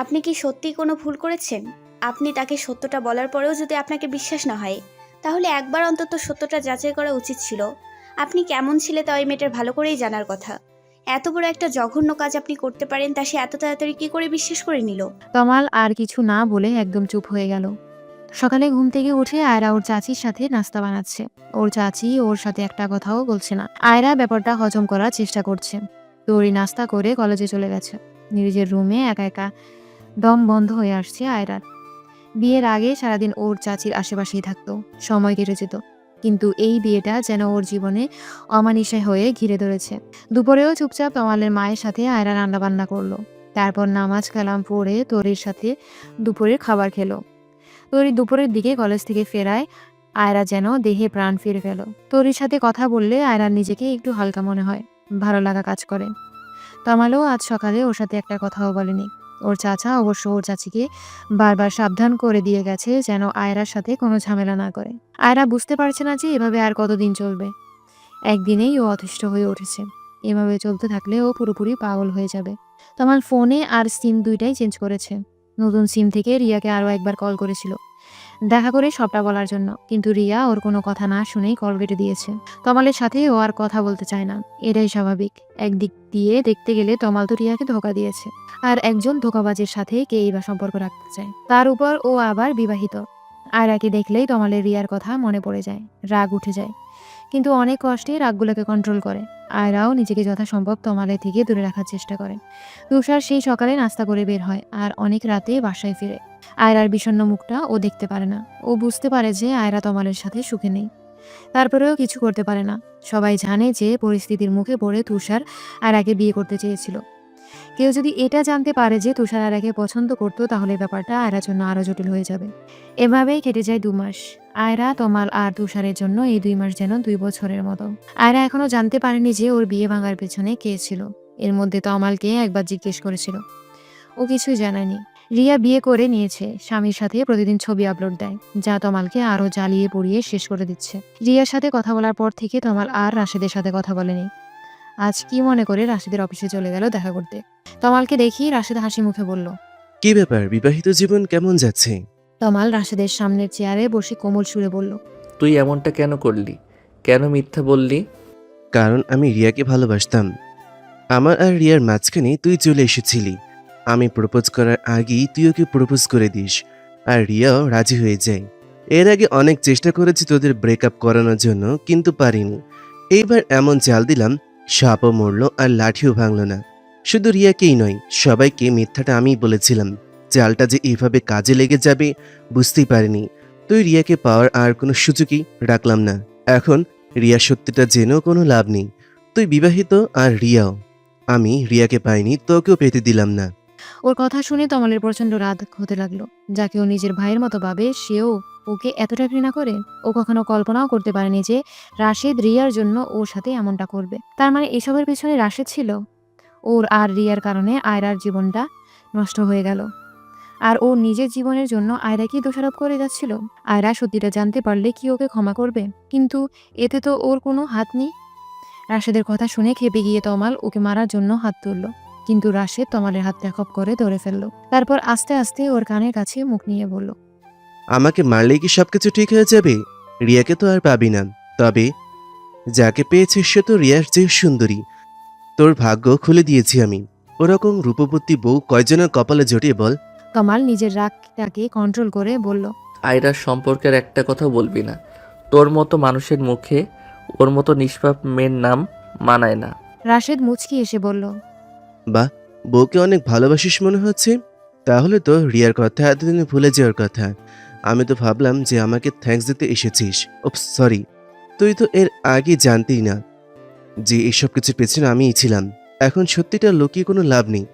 আপনি কি সত্যিই কোনো ভুল করেছেন? আপনি তাকে সত্যটা বলার পরেও যদি আপনাকে বিশ্বাস না হয়, তাহলে একবার অন্তত সত্যটা যাচাই করা উচিত ছিল। আপনি কেমন ছিলে তা ওই মেয়েটার ভালো করেই জানার কথা। এত বড় একটা জঘন্য কাজ আপনি করতে পারেন, তা সে এত তাড়াতাড়ি কি করে বিশ্বাস করে নিল? তমাল আর কিছু না বলে একদম চুপ হয়ে গেল। সকালে ঘুম থেকে উঠে আয়রা ওর চাচির সাথে নাস্তা বানাচ্ছে। ওর চাচি ওর সাথে একটা কথাও বলছে না। আয়রা ব্যাপারটা হজম করার চেষ্টা করছে। তোরই নাস্তা করে কলেজে চলে গেছে। নিজের রুমে একা একা দম বন্ধ হয়ে আসছে আয়রার। বিয়ের আগে সারাদিন ওর চাচির আশেপাশেই থাকতো, সময় কেটে যেত। কিন্তু এই বিয়েটা যেন ওর জীবনে অমানিসায় হয়ে ঘিরে ধরেছে। দুপুরেও চুপচাপ তমালের মায়ের সাথে আয়রা রান্নাবান্না করলো। তারপর নামাজ কালাম পড়ে তোরির সাথে দুপুরের খাবার খেলো। তরি দুপুরের দিকে কলেজ থেকে ফেরায় আয়রা যেন দেহে প্রাণ ফিরে পেল। তরির সাথে কথা বললে আয়রার নিজেকে একটু হালকা মনে হয়, ভালো লাগা কাজ করে। তমালও আজ সকালে ওর সাথে একটা কথাও বলেনি। ওর চাচা অবশ্য ওর চাচিকে বারবার সাবধান করে দিয়ে গেছে যেন আয়রার সাথে কোনো ঝামেলা না করে। আয়রা বুঝতে পারছে না যে এভাবে আর কতদিন চলবে। একদিনেই ও অতিষ্ঠ হয়ে উঠেছে। এভাবে চলতে থাকলে ও পুরোপুরি পাগল হয়ে যাবে। তমাল ফোনে আর সিম দুইটাই চেঞ্জ করেছে। নতুন সিম থেকে রিয়াকে আরও একবার কল করেছিল, দেখা করে সবটা বলার জন্য, কিন্তু রিয়া ওর কোনো কথা না শুনেই কল কেটে দিয়েছে। তমালের সাথে ও আর কথা বলতে চায় না, এটাই স্বাভাবিক। একদিক দিয়ে দেখতে গেলে তমাল তো রিয়াকে ধোকা দিয়েছে, আর একজন ধোকাবাজের সাথে কেই বা সম্পর্ক রাখতে চায়, তার উপর ও আবার বিবাহিত। আয়রাকে দেখলেই তমালের রিয়ার কথা মনে পড়ে যায়, রাগ উঠে যায়, কিন্তু অনেক কষ্টে রাগগুলোকে কন্ট্রোল করে। আয়রাও নিজেকে যথাসম্ভব তমালের থেকে দূরে রাখার চেষ্টা করে। তুষার সেই সকালে নাস্তা করে বের হয় আর অনেক রাতে বাসায় ফিরে। আয়রার বিষণ্ণ মুখটা ও দেখতে পারে না। ও বুঝতে পারে যে আয়রা তমালের সাথে সুখে নেই, তারপরেও কিছু করতে পারে না। সবাই জানে যে পরিস্থিতির মুখে পড়ে তুষার আয়রাকে বিয়ে করতে চেয়েছিল। কেউ যদি এটা জানতে পারে যে তুষার আয়রাকে পছন্দ করতো, তাহলে ব্যাপারটা আয়রার জন্য আরও জটিল হয়ে যাবে। এভাবেই কেটে যায় 2 মাস। আয়রা, তমাল আর তুষারের জন্য এই 2 মাস যেন 2 বছরের মতো। আয়রা এখনো জানতে পারেনি যে ওর বিয়ে ভাঙার পেছনে কে ছিল। এর মধ্যে তমালকে একবার জিজ্ঞেস করেছিল, ও কিছুই জানায়নি। রিয়া বিয়ে করে নিয়েছে, স্বামীর সাথে প্রতিদিন ছবি আপলোড দেয়, যা তমালকে আরও জ্বালিয়ে পুড়িয়ে শেষ করে দিচ্ছে। রিয়ার সাথে কথা বলার পর থেকে তমাল আর রাশেদের সাথে কথা বলেনি। আজ কি মনে করে রাশেদের অফিসে চলে গেল দেখা করতে। তমালকে দেখি রাশেদ হাসি মুখে বলল, কি ব্যাপার, বিবাহিত জীবন কেমন যাচ্ছে? তমাল রাশেদের সামনের চেয়ারে বসে কোমল সুরে বলল, তুই এমনটা কেন করলি? কেন মিথ্যা বললি? কারণ আমি রিয়াকে ভালোবাসতাম। আমার আর রিয়ার মাঝখানে তুই চলে এসেছিলি। আমি প্রপোজ করার আগেই তুই ওকে প্রপোজ করে দিস, আর রিয়াও রাজি হয়ে যায়। এর আগে অনেক চেষ্টা করেছি তোদের ব্রেকআপ করানোর জন্য, কিন্তু পারিনি। এইবার এমন জাল দিলাম, সাপও মরল আর লাঠিও ভাঙল না। শুধু রিয়াকেই নয়, সবাইকে মিথ্যাটা আমিই বলেছিলাম, চালটা যে এভাবে কাজে লেগে যাবে বুঝতেই পারিনি। তুই রিয়াকে পাওয়ার আর কোনো সুযোগই রাখলাম না। এখন রিয়া সত্যিটা জেনেও কোনো লাভ নেই। তুই বিবাহিত আর রিয়াও। আমি রিয়াকে পাইনি, তোকেও পেতে দিলাম না। ওর কথা শুনে তমালের প্রচণ্ড রাগ হতে লাগলো। যাকে ও নিজের ভাইয়ের মতো ভাবে সেও ওকে এতটা ঘৃণা করে। ও কখনো কল্পনাও করতে পারেনি যে রাশেদ রিয়ার জন্য ওর সাথে এমনটা করবে। তার মানে এসবের পেছনে রাশেদ ছিল। ওর আর রিয়ার কারণে আয়রার জীবনটা নষ্ট হয়ে গেল। আর ও নিজের জীবনের জন্য আয়রাকেই দোষারোপ করে যাচ্ছিল। আয়রা সত্যিটা জানতে পারলে কি ওকে ক্ষমা করবে? কিন্তু এতে তো ওর কোনো হাত নেই। রাশেদের কথা শুনে খেপে গিয়ে তমাল ওকে মারার জন্য হাত তুলল, কিন্তু রাশেদ তমালের হাতটা খপ করে ধরে ফেলল। তারপর আস্তে আস্তে ওর কানের কাছে মুখ নিয়ে বলল, আমাকে মারলেই কি সবকিছু ঠিক হয়ে যাবে? রিয়াকে তো আর পাবি না। তবে যাকে পেয়েছিস সে তো রিয়ার চেয়ে সুন্দরী। তোর ভাগ্য খুলে দিয়েছি আমি। ওরকম রূপবতী বউ কয়জনের কপালে জড়িয়ে বল। তমাল নিজের রাগটাকে কন্ট্রোল করে বলল, আয়রার সম্পর্কের একটা কথা বলবি না। তোর মতো মানুষের মুখে ওর মতো নিষ্পাপ মেয়ের নাম মানায় না। রাশেদ মুচকি এসে বলল, বাহ, বউকে অনেক ভালোবাসিস মনে হচ্ছে। তাহলে তো রিয়ার কথা এতদিনে ভুলে যাওয়ার কথা। আমি তো ভাবলাম যে আমাকে থ্যাঙ্কস দিতে এসেছিস। ওপ সরি, তুই তো এর আগে জানতেই না যে এসব কিছুর পেছনে আমিই ছিলাম। এখন সত্যিটা লুকিয়ে কোনো লাভ নেই,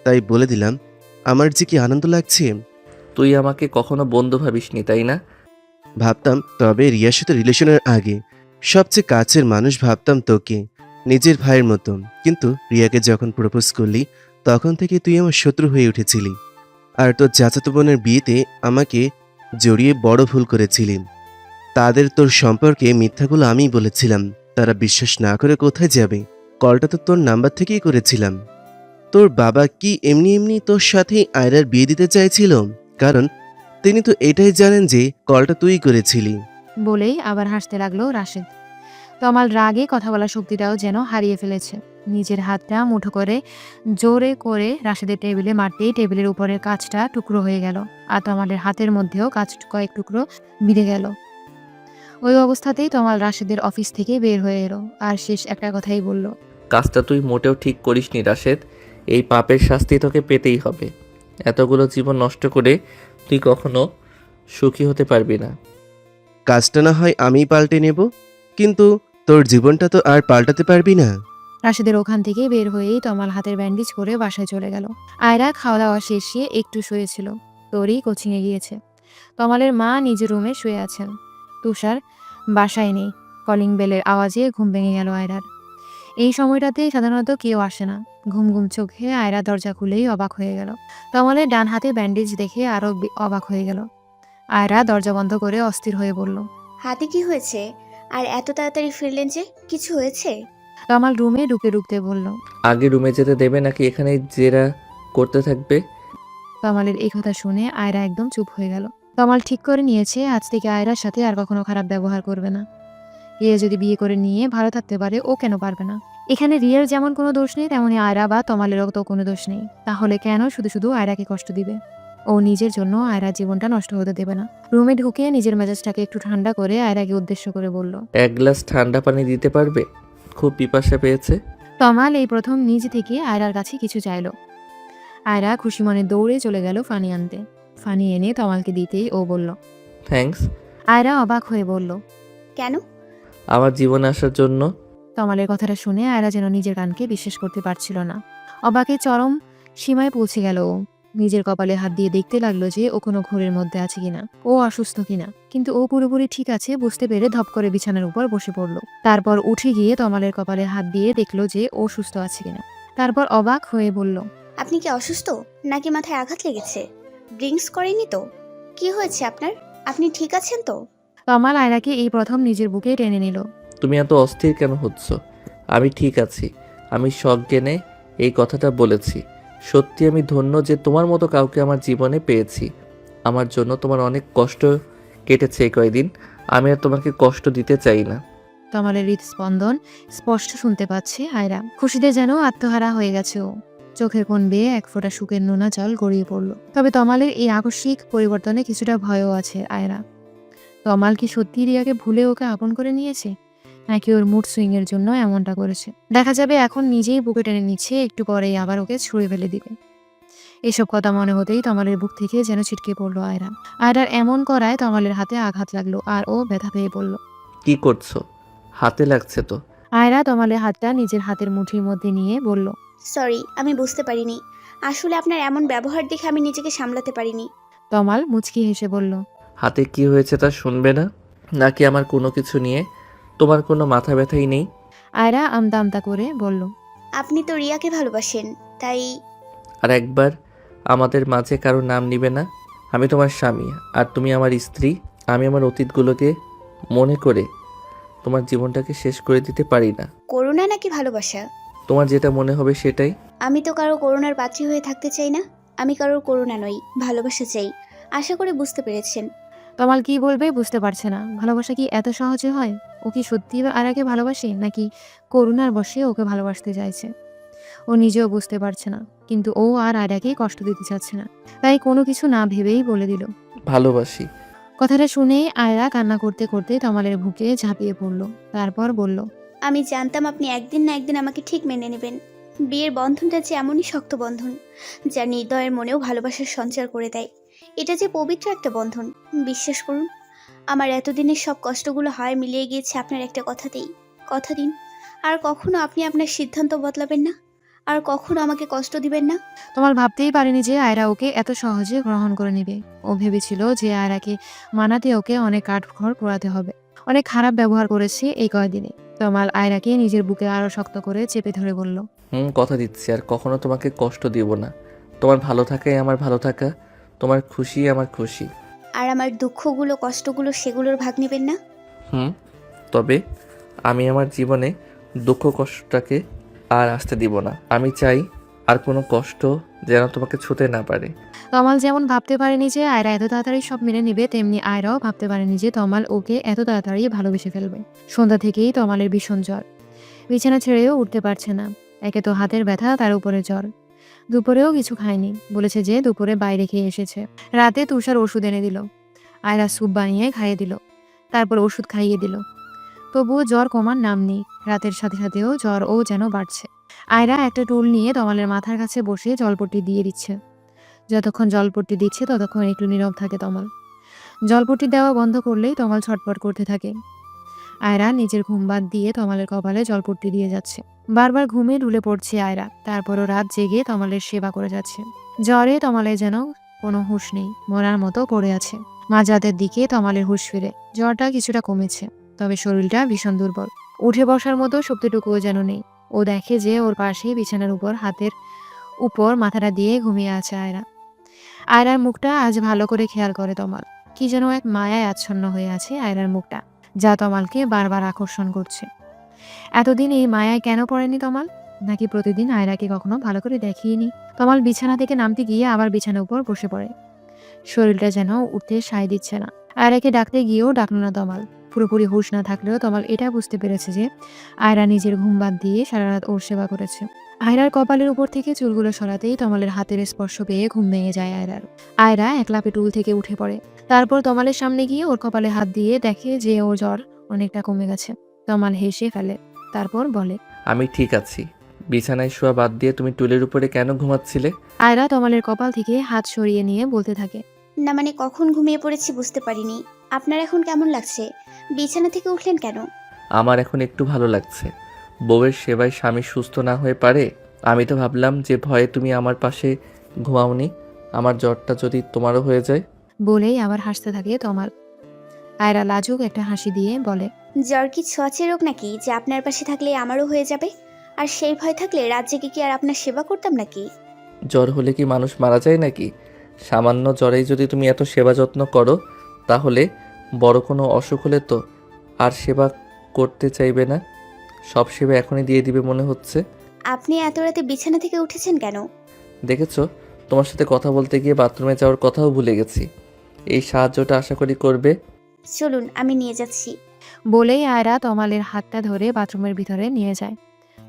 তাই বলে দিলাম। আমার যে কি আনন্দ লাগছে। তুই আমাকে কখনো বন্ধু ভাবিসনি, তাই না? ভাবতাম, তবে রিয়ার সাথে রিলেশনের আগে সবচেয়ে কাছের মানুষ ভাবতাম তোকে, নিজের ভাইয়ের মতো। কিন্তু রিয়াকে যখন প্রপোজ করলি তখন থেকে তুই আমার শত্রু হয়ে উঠেছিলি। আর তোর চাচাতো বোনের বিয়েতে আমাকে জড়িয়ে বড় ভুল করেছিলি। তাদের তোর সম্পর্কে মিথ্যাগুলো আমিই বলেছিলাম। তারা বিশ্বাস না করে কোথায় যাবে? কলটা তো তোর নাম্বার থেকেই করেছিলাম। তোর বাবা কি এমনি এমনি তোর সাথে আয়রার বিয়ে দিতে চাইছিল? কারণ তিনি তো এটাই জানেন যে কলটা তুই করেছিলি। বলেই আবার হাসতে লাগলো রাশেদ। তমাল রাগে কথা বলার শক্তিটাও যেন হারিয়ে ফেলেছে। নিজের হাতটা মুঠো করে জোরে করে রাশেদের টেবিলে মারতেই টেবিলের উপরের কাঁচটা টুকরো হয়ে গেল, আর তমালের হাতের মধ্যেও কাঁচ কয়েক টুকরো বিঁধে গেল। ওই অবস্থাতেই তমাল রাশেদের অফিস থেকে বের হয়ে এলো, আর শেষ একটা কথাই বলল, কাজটা তুই মোটেও ঠিক করিসনি রাশেদ। এই পাপের শাস্তি তোকে পেতেই হবে। এতগুলো জীবন নষ্ট করে তুই কখনো সুখী হতে পারবি না। কাজটা না হয় আমিই পাল্টে নেব, কিন্তু তোর জীবনটা তো আর পাল্টাতে পারবি না। রাশেদের ওখান থেকে বের হয়েই তমাল হাতের ব্যান্ডেজ করে বাসায় চলে গেল। আয়রা খাওয়া দাওয়া শেষে একটু শুয়েছিল। তোরই কোচিংয়ে গিয়েছে। তমালের মা নিজের রুমে শুয়ে আছেন। তুষার বাসায় নেই। কলিং বেলের আওয়াজে ঘুম ভেঙে গেল আয়রার। এই সময়টাতে সাধারণত কেউ আসে না। ঘুম ঘুম চোখে আয়রা দরজা খুলেই অবাক হয়ে গেল। তমালের ডান হাতে ব্যান্ডেজ দেখে আরও অবাক হয়ে গেল। আয়রা দরজা বন্ধ করে অস্থির হয়ে বলল, হাতে কি হয়েছে? আর এত তাড়াতাড়ি ফিরলেন যে, কিছু হয়েছে? তমাল রুমে ঢুকে ঢুকতে বলল, আগে রুমে যেতে দেবে নাকি এখানেই জেরা করতে থাকবে? তমালের এই কথা শুনে আয়রা একদম চুপ হয়ে গেল। তমাল ঠিক করে নিয়েছে আজ থেকে আয়রার সাথে আর কখনো খারাপ ব্যবহার করবে না। রিয়া যদি বিয়ে করে নিয়ে ভালো থাকতে পারে, ও কেন পারবে না? এখানে রিয়ার যেমন কোনো দোষ নেই, তেমনি আয়রা বা তমালেরও তো কোনো দোষ নেই। তাহলে কেন শুধু শুধু আয়রাকে কষ্ট দিবে? ও নিজের জন্য আয়রার জীবনটা নষ্ট হতে দেবে না। রুমে ঢুকে নিজের মেজাজটাকে একটু ঠান্ডা করে আয়রাকে উদ্দেশ্য করে বলল, এক গ্লাস ঠান্ডা পানি দিতে পারবে? খুব পিপাসা পেয়েছে। তমাল এই প্রথম নিজে থেকে আয়রার কাছে কিছু চাইলো। আয়রা খুশি মনে দৌড়ে চলে গেল ফানি আনতে। ফানি এনে তমালকে দিতেই ও বলল, থ্যাঙ্কস। আয়রা অবাক হয়ে বলল, কেন? আমার জীবনে আসার জন্য। তমালের কথাটা শুনে আয়রা যেন নিজের কানকে বিশ্বাস করতে পারছিল না। অবাকে চরম সীমায় পৌঁছে গেল ও। নিজের কপালে হাত দিয়ে দেখতে লাগলো যে ও কোনো ঘোরের মধ্যে আছে কিনা, ও অসুস্থ কিনা। কিন্তু ও পুরোপুরি ঠিক আছে বুঝতে পেরে ধপ করে বিছানার উপর বসে পড়ল। তারপর উঠে গিয়ে তমালের কপালে হাত দিয়ে দেখলো যে ও সুস্থ আছে কিনা। তারপর অবাক হয়ে বলল, আপনি কি অসুস্থ, নাকি মাথায় আঘাত লেগেছে? ড্রিঙ্কস করেনি তো? কি হয়েছে আপনার? আপনি ঠিক আছেন তো? তমাল আয়রাকে এই প্রথম নিজের বুকে টেনে নিল। তুমি এত অস্থির কেন হচ্ছ? আমি ঠিক আছি। আমি সজ্ঞানে এই কথাটা বলেছি। সত্যি আমি ধন্য যে তোমার মতো কাউকে আমার জীবনে পেয়েছি। আমার জন্য তোমার অনেক কষ্ট কেটেছে এই কয়দিন। আমি আর তোমাকে কষ্ট দিতে চাই না। তমালের হৃদস্পন্দন স্পষ্ট শুনতে পাচ্ছে আয়রা। খুশিতে যেন আত্মহারা হয়ে গেছে ও। চোখের কোণ বেয়ে এক ফোঁটা সুখের নোনা জল গড়িয়ে পড়ল। তবে তমালের এই আকস্মিক পরিবর্তনে কিছুটা ভয়ও আছে আয়রা। তমাল কি সত্যি রিয়াকে ভুলে ওকে আপন করে নিয়েছে, নাকি ওর মুড সুইং এর জন্য এমনটা করেছে? দেখা যাবে। এখন নিজেই বুকে টেনে নিচ্ছে, একটু পরেই আবার ওকে ছুঁড়ে ফেলে দিবে। এসব কথা মনে হতেই তমালের বুক থেকে যেন ছিটকে পড়লো আয়রা। আয়রার এমন করায় তমালের হাতে আঘাত লাগলো আর ও ব্যথা পেয়ে পড়ল। কি করছো? হাতে লাগছে তো। আয়রা তমালের হাতটা নিজের হাতের মুঠির মধ্যে নিয়ে বলল, সরি, আমি বুঝতে পারিনি। আসলে আপনার এমন ব্যবহার দেখে আমি নিজেকে সামলাতে পারিনি। তমাল মুচকি হেসে বলল, হাতে কি হয়েছে তা শুনবে না? নাকি আমার কোনো কিছু নিয়ে তোমার কোনো মাথা ব্যথাই নেই? আয়রা আমতা আমতা করে বলল, আপনি তো রিয়াকে ভালোবাসেন, তাই। আর একবার আমাদের মাঝে কারো নাম নিবে না। আমি তোমার স্বামী আর তুমি আমার স্ত্রী। আমি আমার অতীতগুলোকে মনে করে তোমার জীবনটাকে শেষ করে দিতে পারি না। করুণা নাকি ভালোবাসা? তোমার যেটা মনে হবে সেটাই। আমি তো কারো করুণার পাত্রী হয়ে থাকতে চাই না। আমি কারোর করুণা নই, ভালোবাসা চাই। আশা করে বুঝতে পেরেছেন। তমাল কি বলবে বুঝতে পারছে না। ভালোবাসা কি এত সহজে হয়? ও কি সত্যি আয়রাকে ভালোবাসে নাকি করুণার বশে ওকে ভালোবাসতে চাইছে? ও নিজেও বুঝতে পারছে না, কিন্তু ও আর আয়রাকে কষ্ট দিতে চাচ্ছে না, তাই কোনো কিছু না ভেবেই বলে দিল, ভালোবাসি। কথাটা শুনে আয়রা কান্না করতে করতে তমালের বুকে ঝাঁপিয়ে পড়ল। তারপর বলল, আমি জানতাম আপনি একদিন না একদিন আমাকে ঠিক মেনে নেবেন। বিয়ের বন্ধনটা যে এমনই শক্ত বন্ধন, যা নির্দয়ের মনেও ভালোবাসার সঞ্চার করে দেয়। এটা যে পবিত্র একটা বন্ধন, বিশ্বাস করুন। আমার এতদিনের সব কষ্টগুলো হায় মিলিয়ে গিয়েছে আপনার একটা কথাতেই। কথা দিন, আর কখনো আপনি আপনার সিদ্ধান্ত বদলাবেন না, আর কখনো আমাকে কষ্ট দিবেন না। তমাল ভাবতেই পারেনি যে আয়রা ওকে এত সহজে গ্রহণ করে নেবে। ও ভেবেছিল যে আয়রাকে মানাতে ওকে অনেক কাঠখড় পোড়াতে হবে, অনেক খারাপ ব্যবহার করেছে এই কয়দিনে। তমাল আয়রাকে নিজের বুকে আরো শক্ত করে চেপে ধরে বলল, কথা দিচ্ছি আর কখনো তোমাকে কষ্ট দিব না। তোমার ভালো থাকাই আমার ভালো থাকা, তোমার খুশি আমার খুশি। আর আমার দুঃখগুলো কষ্টগুলো সেগুলোর ভাগ নেবেন না। তবে আমি আমার জীবনে দুঃখ কষ্টটাকে আর আসতে দিব না। আমি চাই আর কোনো কষ্ট যেন তোমাকে ছুতে না পারে। তমাল যেমন ভাবতে পারেনি যে আয়রা এত তাড়াতাড়ি সব মেনে নেবে, তেমনি আয়রাও ভাবতে পারেনি যে তমাল ওকে এত তাড়াতাড়ি ভালোবেসে ফেলবে। সন্ধ্যা থেকেই তমালের ভীষণ জ্বর, বিছানা ছেড়েও উঠতে পারছে না। একে তো হাতের ব্যথা, তার উপরে জ্বর। দুপুরেও কিছু খায়নি, বলেছে যে দুপুরে বাইরে খেয়ে এসেছে। রাতে তুষার ওষুধ এনে দিল, আয়রা স্যুপ বানিয়ে খাইয়ে দিল, তারপর ওষুধ খাইয়ে দিল। তবুও জ্বর কমার নাম নেই। রাতের সাথে সাথেও জ্বর ও যেন বাড়ছে। আয়রা একটা টুল নিয়ে তমালের মাথার কাছে বসে জলপট্টি দিয়ে দিচ্ছে। যতক্ষণ জলপট্টি দিচ্ছে ততক্ষণ একটু নীরব থাকে তমাল। জলপট্টি দেওয়া বন্ধ করলেই তমাল ছটপট করতে থাকে। আয়রা নিজের ঘুম বাদ দিয়ে তমালের কপালে জলপট্টি দিয়ে যাচ্ছে। বারবার ঘুমে ঢুলে পড়ছে আয়রা, তারপরও রাত জেগে তমালের সেবা করে যাচ্ছে। জ্বরে তমালের যেন কোনো হুঁশ নেই, মরার মতো পড়ে আছে। মাঝরাতের দিকে তমালের হুঁশ ফিরে। জ্বরটা কিছুটা কমেছে, তবে শরীরটা ভীষণ দুর্বল। উঠে বসার মতো শক্তিটুকুও যেন নেই। ও দেখে যে ওর পাশে বিছানার উপর হাতের উপর মাথাটা দিয়ে ঘুমিয়ে আছে আয়রা। আয়রার মুখটা আজ ভালো করে খেয়াল করে তমাল। কি যেন এক মায়ায় আচ্ছন্ন হয়ে আছে আয়রার মুখটা, যা তমালকে বারবার আকর্ষণ করছে। এতদিন এই মায়ায় কেন পড়েনি তমাল? নাকি প্রতিদিন আয়রাকে কখনো ভালো করে দেখিয়েনি? তমাল বিছানা থেকে নামতে গিয়ে আবার বিছানার উপর বসে পড়ে। শরীরটা যেন উঠতে সায় দিচ্ছে না। আয়রাকে ডাকতে গিয়েও ডাকল না তমাল। পুরোপুরি হুঁশ না থাকলেও তমাল এটা বুঝতে পেরেছে যে আয়রা নিজের ঘুম বাদ দিয়ে সারা রাত ওর সেবা করেছে। আয়রার কপালের উপর থেকে চুলগুলো সরাতেই তমালের হাতের স্পর্শ পেয়ে ঘুম ভেঙে যায় আয়রার। আয়রা এক লাফে টুল থেকে উঠে পড়ে। তারপর তমালের সামনে গিয়ে ওর কপালে হাত দিয়ে দেখে যে ওর জ্বর অনেকটা কমে গেছে। তমাল হেসে ফেলে, তারপর বলে, আমি ঠিক আছি। বিছানায় শোয়া বাদ দিয়ে তুমি টুলের উপরে কেন ঘুমাচ্ছিলে? আয়রা তমালের কপাল থেকে হাত সরিয়ে নিয়ে বলতে থাকে, না মানে কখন ঘুমিয়ে পড়েছি বুঝতে পারিনি। আপনার এখন কেমন লাগছে? বিছানা থেকে উঠলেন কেন? আমার এখন একটু ভালো লাগছে। বউয়ের সেবায় স্বামী সুস্থ না হয়ে পারে? আমি তো ভাবলাম যে ভয়ে তুমি আমার পাশে ঘুমাওনি। আমার জ্বরটা যদি তোমারও হয়ে যায়। বলেই আবার হাসতে থাকে তমাল। আয়রা লাজুক একটা হাসি দিয়ে বলে, জ্বর কি ছোঁয়াচে রোগ নাকি যে আপনার পাশে থাকলে আমারও হয়ে যাবে? আর সেই ভয় থাকলে রাত জেগে কি আর আপনার সেবা করতাম নাকি? জ্বর হলে কি মানুষ মারা যায় নাকি? সামান্য জ্বরেই যদি তুমি এত সেবা যত্ন করো, তাহলে বড় কোনো অসুখ হলে তো আর সেবা করতে চাইবে না। সব সেবা এখনই দিয়ে দিবে মনে হচ্ছে। আপনি এত রাতে বিছানা থেকে উঠেছেন কেন? দেখেছো, তোমার সাথে কথা বলতে গিয়ে বাথরুমে যাওয়ার কথাও ভুলে গেছি। এই সাহায্যটা আশা করি করবে। চলুন, আমি নিয়ে যাচ্ছি। বলেই আয়রা তমালের হাতটা ধরে বাথরুমের ভিতরে নিয়ে যায়।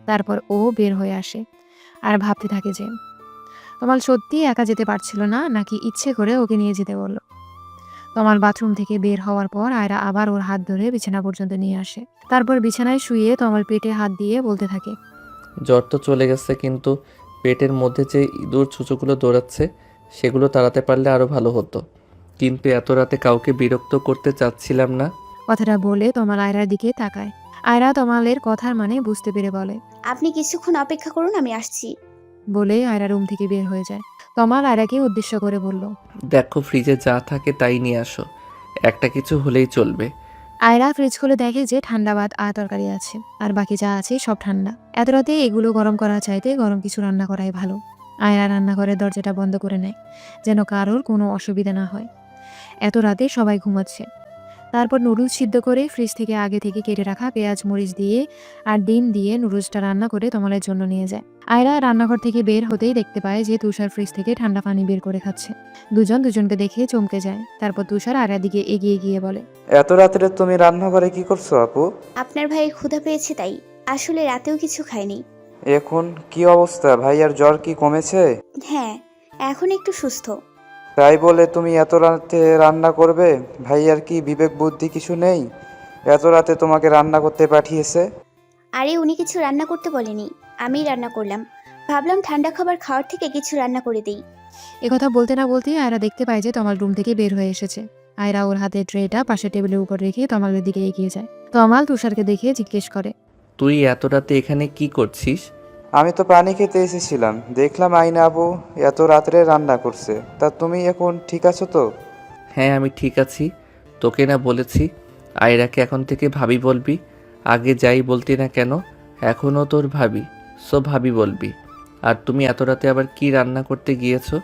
তারপর ও বের হয়ে আসে আর ভাবতে থাকে যে তমাল সত্যি একা যেতে পারছিল না নাকি ইচ্ছে করে ওকে নিয়ে যেতে বলল। তমাল বাথরুম থেকে বের হওয়ার পর আয়রা আবার ওর হাত ধরে বিছানা পর্যন্ত নিয়ে আসে। তারপর বিছানায় শুয়ে তমাল পেটে হাত দিয়ে বলতে থাকে, জ্বর তো চলে গেছে, কিন্তু পেটের মধ্যে যে ইঁদুর ছুঁচোগুলো দৌড়াচ্ছে সেগুলো তাড়াতে পারলে আরও ভালো হতো, কিন্তু এত রাতে কাউকে বিরক্ত করতে চাচ্ছিলাম না। কথাটা বলে তমাল আয়রার দিকে তাকায়। আয়রা তমালের কথার মানে বুঝতে পেরে বলে। আপনি কিছুক্ষণ অপেক্ষা করুন, আমি আসছি। বলে আয়রা রুম থেকে বের হয়ে যায়। তমাল আয়রাকে উদ্দেশ্য করে বলল। দেখো ফ্রিজে যা থাকে তাই নিয়ে আসো, একটা কিছু হলেই চলবে। আয়রা ফ্রিজ খুলে দেখে যে ঠান্ডা ভাত আর তরকারি আছে, আর বাকি যা আছে সব ঠান্ডা। এত রাতে এগুলো গরম করা চাইতে গরম কিছু রান্না করাই ভালো। আয়রা রান্নাঘরের দরজাটা বন্ধ করে নেয়, যেন কারোর কোনো অসুবিধা না হয়। এত রাতে সবাই ঘুমাচ্ছে। তারপর নুডলস সিদ্ধ করে ফ্রিজ থেকে আগে থেকে কেটে রাখা পেঁয়াজ মরিচ দিয়ে আর ডিম দিয়ে নুডলসটা রান্না করে তমালের জন্য নিয়ে যায়। আয়রা রান্নাঘর থেকে বের হতেই দেখতে পায় যে তুষার ফ্রিজ থেকে ঠান্ডা পানি বের করে খাচ্ছে। দুজন দুজনকে দেখে চমকে যায়। তারপর তুষার আয়রার দিকে এগিয়ে গিয়ে বলে। এত রাত্রে তুমি রান্নাঘরে কি করছো আপু? আপনার ভাইয়ের ক্ষুধা পেয়েছে তাই। আসলে রাতেও কিছু খাইনি। এখন কি অবস্থা? ভাইয়ার জ্বর কি কমেছে? হ্যাঁ, এখন একটু সুস্থ। তাই বলে তুমি এত রাতে রান্না করবে? ভাইয়ার কি বিবেক বুদ্ধি কিছু নেই? এত রাতে তোমাকে রান্না করতে পাঠিয়েছে? আরে উনি কিছু রান্না করতে বলেনি, আমিই রান্না করলাম। ভাবলাম ঠান্ডা খাবার খাওয়ার থেকে কিছু রান্না করে দিই। একথা বলতে না বলতেই আয়রা দেখতে পায় যে তমাল রুম থেকে বের হয়ে এসেছে। আয়রা ওর হাতে ট্রেটা পাশে টেবিলের উপর রেখে তমালের দিকে এগিয়ে যায়। তমাল তুষারকে দেখে জিজ্ঞেস করে। তুই এত রাতে এখানে কি করছিস? আমি তো পানি খেতে এসেছিলাম, দেখলাম আইনা আপু এত রাত্রে রান্না করছে। তা তুমি এখন ঠিক আছো তো? হ্যাঁ আমি ঠিক আছি, তোকে না বলেছি আয়রাকে এখন থেকে ভাবি বলবি। আগে যাই বলতি না কেন, এখনও তোর ভাবি, সো ভাবি বলবি। আর তুমি এত রাতে আবার কি রান্না করতে গিয়েছো?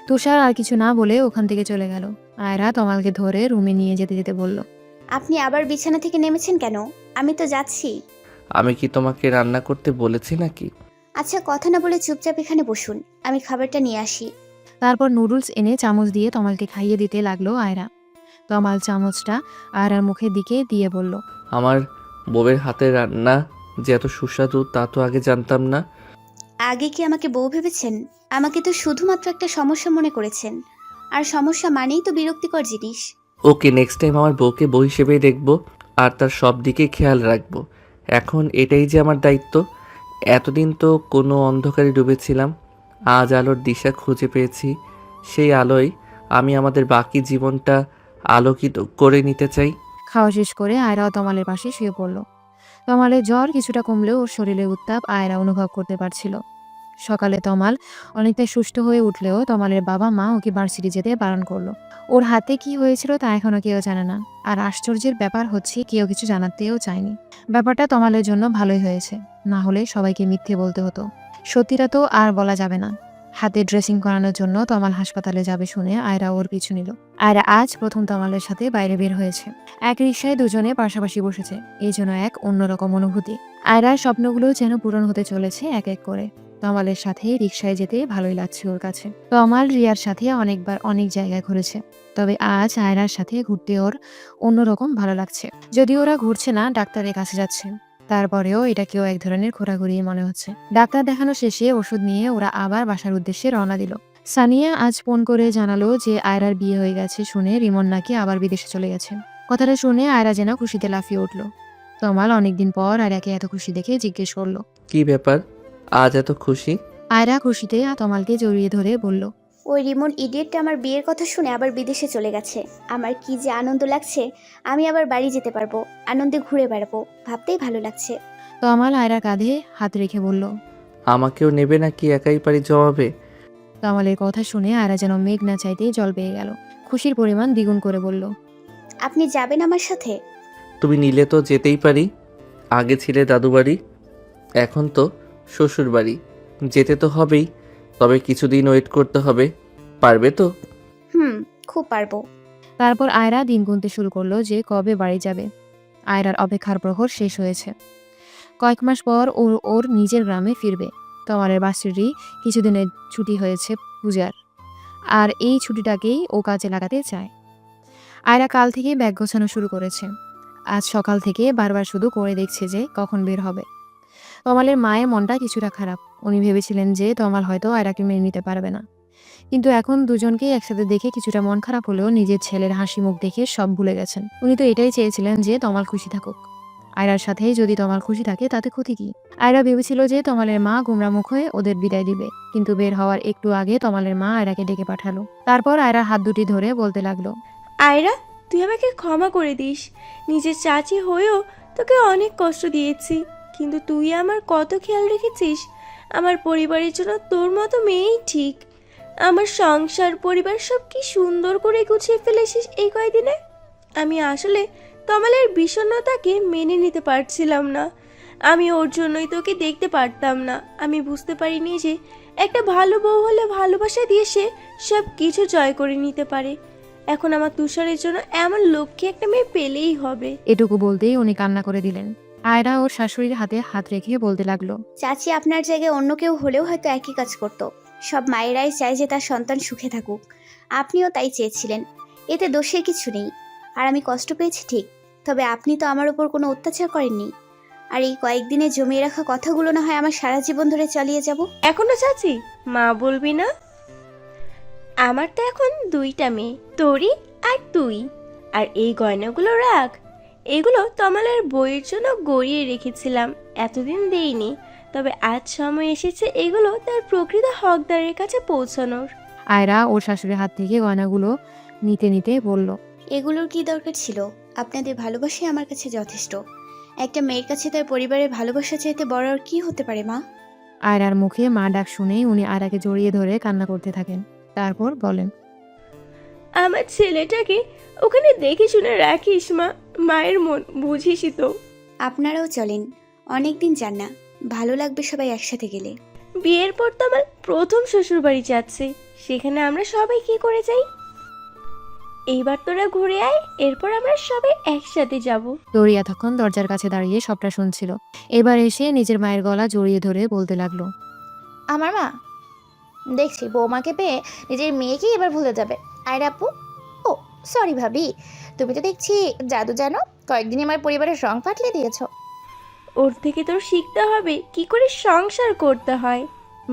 তুষার আর কিছু না বলে ওখান থেকে চলে গেল। আয়রা তমালকে ধরে রুমে নিয়ে যেতে যেতে বলল। আপনি আবার বিছানা থেকে নেমেছেন কেন? আমি তো যাচ্ছি। আমি কি তোমাকে রান্না করতে বলেছি নাকি? আচ্ছা, কথা না বলে চুপচাপ এখানে বসুন, আমি খাবারটা নিয়ে আসি। তারপর নুডলস এনে চামচ দিয়ে তমালকে খাইয়ে দিতে লাগলো আয়রা। তমাল চামচটা আয়রার মুখের দিকে দিয়ে বলল। আমার বউয়ের হাতের রান্না যে এত সুস্বাদু তা তো আগে জানতাম না। আগে কি আমাকে বউ ভেবেছেন? আমাকে তো শুধুমাত্র একটা সমস্যা মনে করেছেন, আর সমস্যা মানেই তো বিরক্তিকর জিনিস। ওকে, নেক্সট টাইম আমার বউকে বউ হিসেবেই দেখবো আর তার সব দিকে খেয়াল রাখবো। এখন এটাই যে আমার দায়িত্ব। এতদিন তো কোনো অন্ধকারে ডুবেছিলাম, আজ আলোর দিশা খুঁজে পেয়েছি। সেই আলোয় আমি আমাদের বাকি জীবনটা আলোকিত করে নিতে চাই। খাওয়া শেষ করে আয়রাও তমালের পাশে শুয়ে পড়ল। তমালের জ্বর কিছুটা কমলেও ওর শরীরে উত্তাপ আয়রা অনুভব করতে পারছিল। সকালে তমাল অনেকটা সুস্থ হয়ে উঠলেও তমালের বাবা মা ওকে ভার্সিটি যেতে বারণ করলো। ওর হাতে কি হয়েছিল তা এখনো কেউ জানে না। আর আশ্চর্যের ব্যাপার হচ্ছে কেউ কিছু জানাতেও চায়নি। ব্যাপারটা তমালের জন্য ভালোই হয়েছে, না হলে সবাইকে মিথ্যে বলতে হতো। সত্যিটা তো আর বলা যাবে না। হাতে ড্রেসিং করানোর জন্য তমাল হাসপাতালে যাবে শুনে আয়রা ওর পিছু নিল। আয়রা আজ প্রথম তমালের সাথে বাইরে বের হয়েছে। এক রিকশায় দুজনে পাশাপাশি বসেছে, এই জন্য এক অন্যরকম অনুভূতি। আয়রার স্বপ্নগুলো যেন পূরণ হতে চলেছে এক এক করে। তমালের সাথে রিকশায় যেতে ভালোই লাগছে ওর কাছে। তমাল রিয়ার সাথে অনেকবার অনেক জায়গায় ঘুরেছে, তবে আজ আয়রার সাথে ঘুরতে ওর অন্যরকম ভালো লাগছে। যদিও ওরা ঘুরছে না, ডাক্তারের কাছে যাচ্ছে, তারপরেও এটাকেও এক ধরনের ঘোরাঘুরি মনে হচ্ছে। ডাক্তার দেখানো শেষে ওষুধ নিয়ে ওরা আবার বাসার উদ্দেশ্যে রওনা দিল। সানিয়া আজ ফোন করে জানালো যে আয়রার বিয়ে হয়ে গেছে শুনে রিমন নাকি আবার বিদেশে চলে গেছে। কথাটা শুনে আয়রা যেন খুশিতে লাফিয়ে উঠল। তমাল অনেকদিন পর আয়রাকে এত খুশি দেখে জিজ্ঞেস করলো। কি ব্যাপার আজ এত খুশি? আয়রা খুশিতে তমালকে জড়িয়ে ধরে বলল। ওই রিমন ইডিয়েটটা আমার বিয়ের কথা শুনে আবার বিদেশে চলে গেছে। আমার কি যে আনন্দ লাগছে, আমি আবার বাড়ি যেতে পারবো, আনন্দে ঘুরে বেড়াবো, ভাবতেই ভালো লাগছে। তমাল আয়রার কাঁধে হাত রেখে বলল। আমাকেও নেবে নাকি একাই পারি জমাবে? তমালের কথা শুনে আয়রা যেন মেঘ না চাইতেই জল পেয়ে গেল। খুশির পরিমাণ দ্বিগুণ করে বলল। আপনি যাবেন আমার সাথে? তুমি নিলে তো যেতেই পারি। আগে ছিলে দাদু বাড়ি, এখন তো শ্বশুর বাড়ি, যেতে তো হবেই, তবে কিছুদিন ওয়েট করতে হবে। পারবে তো? খুব পারবো। তারপর আয়রা দিন গুনতে শুরু করলো যে কবে বাড়ি যাবে। আয়রার অপেক্ষার প্রহর শেষ হয়েছে। কয়েক মাস পর ওর নিজের গ্রামে ফিরবে। তমালের বাসুরি কিছুদিনের ছুটি হয়েছে পূজার, আর এই ছুটিটাকেই ও কাজে লাগাতে চায়। আয়রা কাল থেকে ব্যাগ গোছানো শুরু করেছে। আজ সকাল থেকে বারবার শুধু করে দেখছে যে কখন বের হবে। তমালের মায়ের মনটা কিছুটা খারাপ। উনি ভেবেছিলেন যে তমাল হয়তো আয়রাকে মেনে নিতে পারবে না, কিন্তু এখন দুজনকে একসাথে দেখে কিছুটা মন খারাপ হলেও নিজের ছেলের হাসি মুখ দেখে সব ভুলে গেছেন। উনি তো এটাই চেয়েছিলেন যে তমাল খুশি থাকুক। আয়রার সাথেই যদি তমাল খুশি থাকে তাতে ক্ষতি কি? আয়রা ভেবেছিল যে তমালের মা গুমরামুখ হয়ে ওদের বিদায় দিবে, কিন্তু বের হওয়ার একটু আগে তমালের মা আয়রাকে ডেকে পাঠালো। তারপর আয়রার হাত দুটি ধরে বলতে লাগলো, আয়রা, তুই আমাকে ক্ষমা করে দিস। নিজের চাচি হয়েও তোকে অনেক কষ্ট দিয়েছি, কিন্তু তুই আমার কত খেয়াল রেখেছিস। আমার পরিবারের জন্য তোর মতো মেয়েই ঠিক। আমার সংসার পরিবার সব কি সুন্দর করে গুছিয়ে ফেলেছিস এই কয়দিনে। আমি আসলে তমালের বিষণ্ণতাকে মেনে নিতে পারছিলাম না। আমি ওর জন্যই তোকে দেখতে পারতাম না। আমি বুঝতে পারিনি যে একটা ভালো বউ হলে ভালোবাসা দিয়ে সে সব কিছু জয় করে নিতে পারে। এখন আমার তুষারের জন্য এমন লক্ষ্যে একটা মেয়ে পেলেই হবে। এটুকু বলতেই উনি কান্না করে দিলেন। আয়রা ওর শাশুড়ির হাতে হাত রেখে বলতে লাগলো, চাচি আপনার জায়গায় অন্য কেউ হলেও হয়তো একই কাজ করত। সব মায়েরাই চায় যে তার সন্তান সুখে থাকুক, আপনিও তাই চেয়েছিলেন, এতে দোষের কিছু নেই। আর আমি কষ্ট পেয়েছি ঠিক, তবে আপনি তো আমার উপর কোনো অত্যাচার করেননি। আর এই কয়েকদিনে জমিয়ে রাখা কথাগুলো না হয় আমার সারা জীবন ধরে চালিয়ে যাব। এখনো চাচি মা বলবি না? আমার তো এখন দুইটা মেয়ে, তোরই আর তুই। আর এই গয়নাগুলো রাখ, এগুলো তমালের বইয়ের জন্য গড়িয়ে রেখেছিলাম, এতদিন দেইনি, তবে আজ সময় এসেছে এগুলো তার প্রকৃত হকদারের কাছে পৌঁছানোর। আয়রা ওর শাশুড়ির হাত থেকে গয়নাগুলো নিতে নিতে বলল, এগুলোর কি দরকার ছিল? আপনাদের ভালোবাসাই আমার কাছে যথেষ্ট। একটা মেয়ের কাছে তার পরিবারের ভালোবাসা চাইতে বড় আর কি হতে পারে মা? আয়রার মুখে মা ডাক শুনেই উনি আয়রাকে জড়িয়ে ধরে কান্না করতে থাকেন। তারপর বলেন, আমার ছেলেটাকে ওখানে দেখে শুনে রাখিস মা, মায়ের মন বুঝিসই তো। আপনারাও চলেন, অনেকদিন যান না, ভালো লাগবে সবাই একসাথে গেলে। বিয়ের পর তো আমার প্রথম শ্বশুর বাড়ি যাচ্ছে, সেখানে আমরা সবাই কি করে যাই। এইবার তোরা ঘুরে আয়, এরপর আমরা সবাই একসাথে যাব। তোরি এতক্ষণ দরজার কাছে দাঁড়িয়ে সবটা শুনছিল। এবার এসে নিজের মায়ের গলা জড়িয়ে ধরে বলতে লাগলো, আমার মা দেখছি বৌমাকে পেয়ে নিজের মেয়েকেই এবার ভুলে যাবে। আয়রা আপু, ও সরি ভাবি, তুমি তো দেখছি জাদু জানো, কয়েকদিন আমার পরিবারের রং পাল্টে দিয়েছো। ওর থেকে তোর শিখতে হবে কি করে সংসার করতে হয়।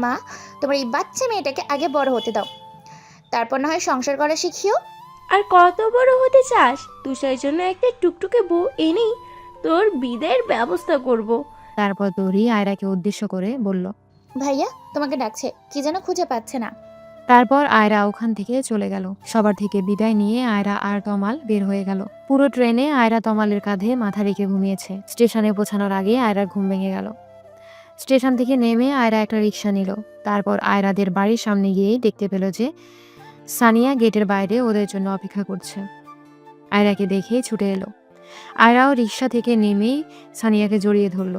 মা, তোমার এই বাচ্চা মেয়েটাকে আগে বড় হতে দাও, তারপর না হয় সংসার করা শিখিও। আর কত বড় হতে চাস? তুষারের জন্য একটা টুকটুকে বউ এনেই তোর বিদায়ের ব্যবস্থা করব। তারপর তোরি আয়রাকে উদ্দেশ্য করে বলল, ভাইয়া তোমাকে ডাকছে, কি যেন খুঁজে পাচ্ছে না। তারপর আয়রা ওখান থেকে চলে গেল। সবার থেকে বিদায় নিয়ে আয়রা আর তমাল বের হয়ে গেল। পুরো ট্রেনে আয়রা তমালের কাঁধে মাথা রেখে ঘুমিয়েছে। স্টেশনে পৌঁছানোর আগে আয়রার ঘুম ভেঙে গেল। স্টেশন থেকে নেমে আয়রা একটা রিক্সা নিল। তারপর আয়রাদের বাড়ির সামনে গিয়েই দেখতে পেল যে সানিয়া গেটের বাইরে ওদের জন্য অপেক্ষা করছে। আয়রাকে দেখে ছুটে এলো। আয়রাও রিক্সা থেকে নেমেই সানিয়াকে জড়িয়ে ধরল।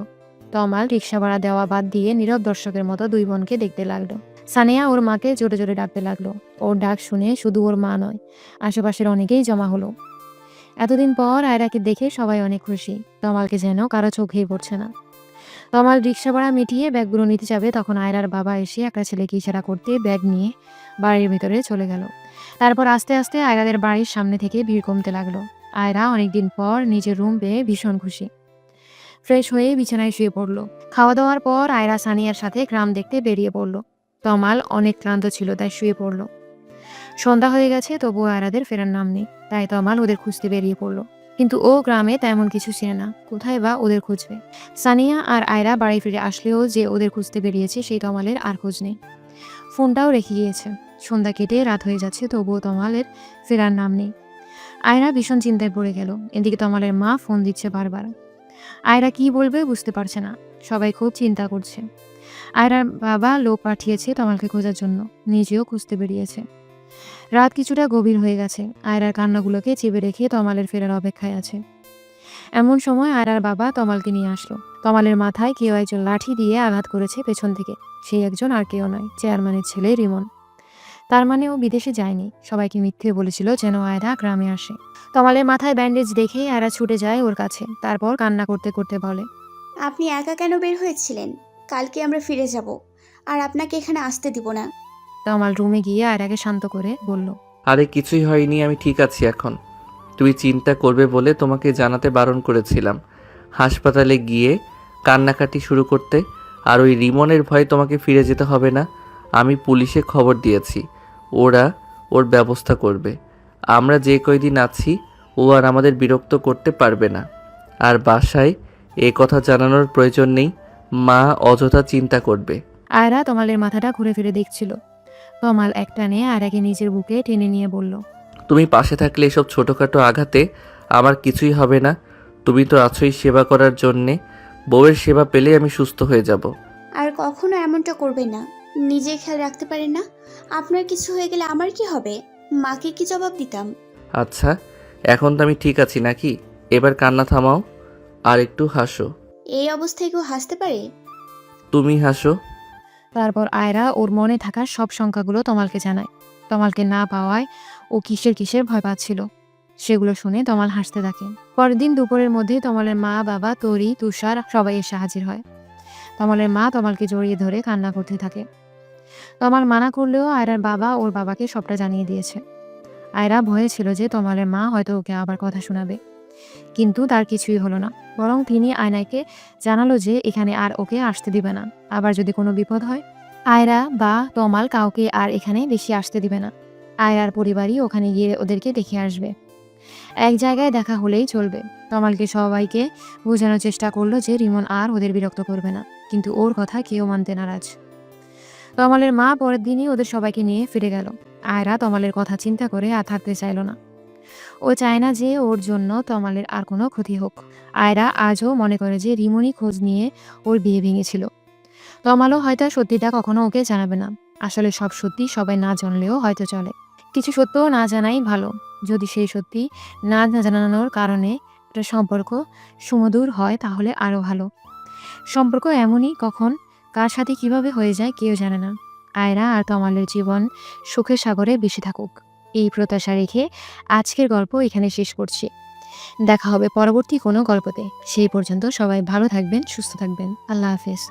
তমাল রিক্সা ভাড়া দেওয়া বাদ দিয়ে নীরব দর্শকের মতো দুই বোনকে দেখতে লাগলো। সানিয়া ওর মাকে জোরে জোরে ডাকতে লাগলো। ওর ডাক শুনে শুধু ওর মা নয়, আশেপাশের অনেকেই জমা হলো। এতদিন পর আয়রাকে দেখে সবাই অনেক খুশি। তমালকে যেন কারো চোখেই পড়ছে না। তমাল রিক্সা ভাড়া মিটিয়ে ব্যাগগুলো নিতে যাবে, তখন আয়রার বাবা এসে একটা ছেলেকে ইশারা করতে ব্যাগ নিয়ে বাড়ির ভিতরে চলে গেল। তারপর আস্তে আস্তে আয়রাদের বাড়ির সামনে থেকে ভিড় কমতে লাগলো। আয়রা অনেকদিন পর নিজের রুম পেয়ে ভীষণ খুশি। ফ্রেশ হয়ে বিছানায় শুয়ে পড়লো। খাওয়া দাওয়ার পর আয়রা সানিয়ার সাথে গ্রাম দেখতে বেরিয়ে পড়লো। তমাল অনেক ক্লান্ত ছিল, তাই শুয়ে পড়লো। সন্ধ্যা হয়ে গেছে, তবুও আয়রাদের ফেরার নাম নেই। তাই তমাল ওদের খুঁজতে বেরিয়ে পড়লো। কিন্তু ও গ্রামে তেমন কিছু ছিল না, কোথায় বা ওদের খুঁজবে। সানিয়া আর আয়রা বাড়ি ফিরে আসলেও যে ওদের খুঁজতে বেরিয়েছে সেই তমালের আর খোঁজ নেই। ফোনটাও রেখে গিয়েছে। সন্ধ্যা কেটে রাত হয়ে যাচ্ছে, তবুও তমালের ফেরার নাম নেই। আয়রা ভীষণ চিন্তায় পড়ে গেল। এদিকে তমালের মা ফোন দিচ্ছে বারবার। আয়রা কি বলবে বুঝতে পারছে না। সবাই খুব চিন্তা করছে। আয়রার বাবা লোক পাঠিয়েছে তমালকে খোঁজার জন্য, নিজেও খুঁজতে বেরিয়েছে। রাত কিছুটা গভীর হয়ে গেছে। আয়রার কান্নাগুলোকে চেপে রেখে তমালের ফেরার অপেক্ষায় আছে। এমন সময় আয়রার বাবা তমালকে নিয়ে আসলো। তমালের মাথায় কেউ একজন লাঠি দিয়ে আঘাত করেছে পেছন থেকে। সেই একজন আর কেউ নয়, চেয়ারম্যানের ছেলে রিমন। তার মানে ও বিদেশে যায়নি, সবাইকে মিথ্যে বলেছিল যেন আয়রা গ্রামে আসে। তমালের মাথায় ব্যান্ডেজ দেখে আয়রা ছুটে যায় ওর কাছে। তারপর কান্না করতে করতে বলে, আপনি একা কেন বের হয়েছিলেন? কালকে আমরা ফিরে যাব, আর আপনাকে এখানে আসতে দিব না। তমাল রুমে গিয়ে আয়রাকে শান্ত করে বলল, আরে কিছুই হয়নি, আমি ঠিক আছি এখন। তুমি চিন্তা করবে বলে তোমাকে জানাতে বারণ করেছিলাম। হাসপাতালে গিয়ে কান্নাকাটি শুরু করতে, আর ওই রিমনের ভয়ে তোমাকে ফিরে যেতে হবে না। আমি পুলিশে খবর দিয়েছি, ওরা ওর ব্যবস্থা করবে। আমরা যে কয়দিন আছি ও আর আমাদের বিরক্ত করতে পারবে না। আর বাসায় এ কথা জানানোর প্রয়োজন নেই, মা অযথা চিন্তা করবে। আয়রা তমালের মাথাটা ঘুরে ফিরে দেখছিল। তমাল একটানে আয়রাকে নিজের বুকে টেনে নিয়ে বলল, তুমি পাশে থাকলে এসব ছোটোখাটো আঘাতে আমার কিছুই হবে না। তুমি তো আছোই সেবা করার জন্যে। বউয়ের সেবা পেলে আমি সুস্থ হয়ে যাব। আর কখনো এমনটা করবে না। নিজে খেয়াল রাখতে পারেন না? আপনার কিছু হয়ে গেলে আমার কি হবে? মাকে কি জবাব দিতাম? আচ্ছা, এখন তো আমি ঠিক আছি নাকি? এবার কান্না থামাও আর একটু হাসো। এই অবস্থায় কেউ হাসতে পারে? তুমি হাসো। তারপর আয়রা ওর মনে থাকা সব সংখ্যাগুলো তমালকে জানায়। তমালকে না পাওয়ায় ও কিসের কিসের ভয় পাচ্ছিল সেগুলো শুনে তমাল হাসতে থাকে। পরের দিন দুপুরের মধ্যে তমালের মা, বাবা, তরি, তুষার সবাই এসে হাজির হয়। তমালের মা তমালকে জড়িয়ে ধরে কান্না করতে থাকে। তমাল মানা করলেও আয়রার বাবা ওর বাবাকে সবটা জানিয়ে দিয়েছে। আয়রা ভয়ে ছিল যে তমালের মা হয়তো ওকে আবার কথা শোনাবে, কিন্তু তার কিছুই হলো না। বরং তিনি আয়নাকে জানালো যে এখানে আর ওকে আসতে দিবে না। আবার যদি কোনো বিপদ হয়, আয়রা বা তমাল কাউকে আর এখানে বেশি আসতে দিবে না। আয়রার পরিবারই ওখানে গিয়ে ওদেরকে দেখে আসবে। এক জায়গায় দেখা হলেই চলবে। তমালকে সবাইকে বোঝানোর চেষ্টা করলো যে রিমন আর ওদের বিরক্ত করবে না, কিন্তু ওর কথা কেউ মানতে নারাজ। তমালের মা পরের দিনই ওদের সবাইকে নিয়ে ফিরে গেল। আয়রা তমালের কথা চিন্তা করে আর থাকতে চাইল না। ও চায় না যে ওর জন্য তমালের আর কোনো ক্ষতি হোক। আয়রা আজও মনে করে যে রিমনই খোঁজ নিয়ে ওর বিয়ে ভেঙেছিল। তমালও হয়তো সত্যিটা কখনো ওকে জানাবে না। আসলে সব সত্যি সবাই না জানলেও হয়তো চলে। কিছু সত্য না জানাই ভালো। যদি সেই সত্যি না জানানোর কারণে একটা সম্পর্ক সুমধুর হয় তাহলে আরও ভালো। সম্পর্ক এমনই, কখন কার সাথে কিভাবে হয়ে যায় কেউ জানে না। আয়রা আর তমালের জীবন সুখের সাগরে বেশি থাকুক, এই প্রত্যাশা রেখে আজকের গল্প এখানে শেষ করছি। দেখা হবে পরবর্তী কোনো গল্পতে। সেই পর্যন্ত সবাই ভালো থাকবেন, সুস্থ থাকবেন। আল্লাহ হাফেজ।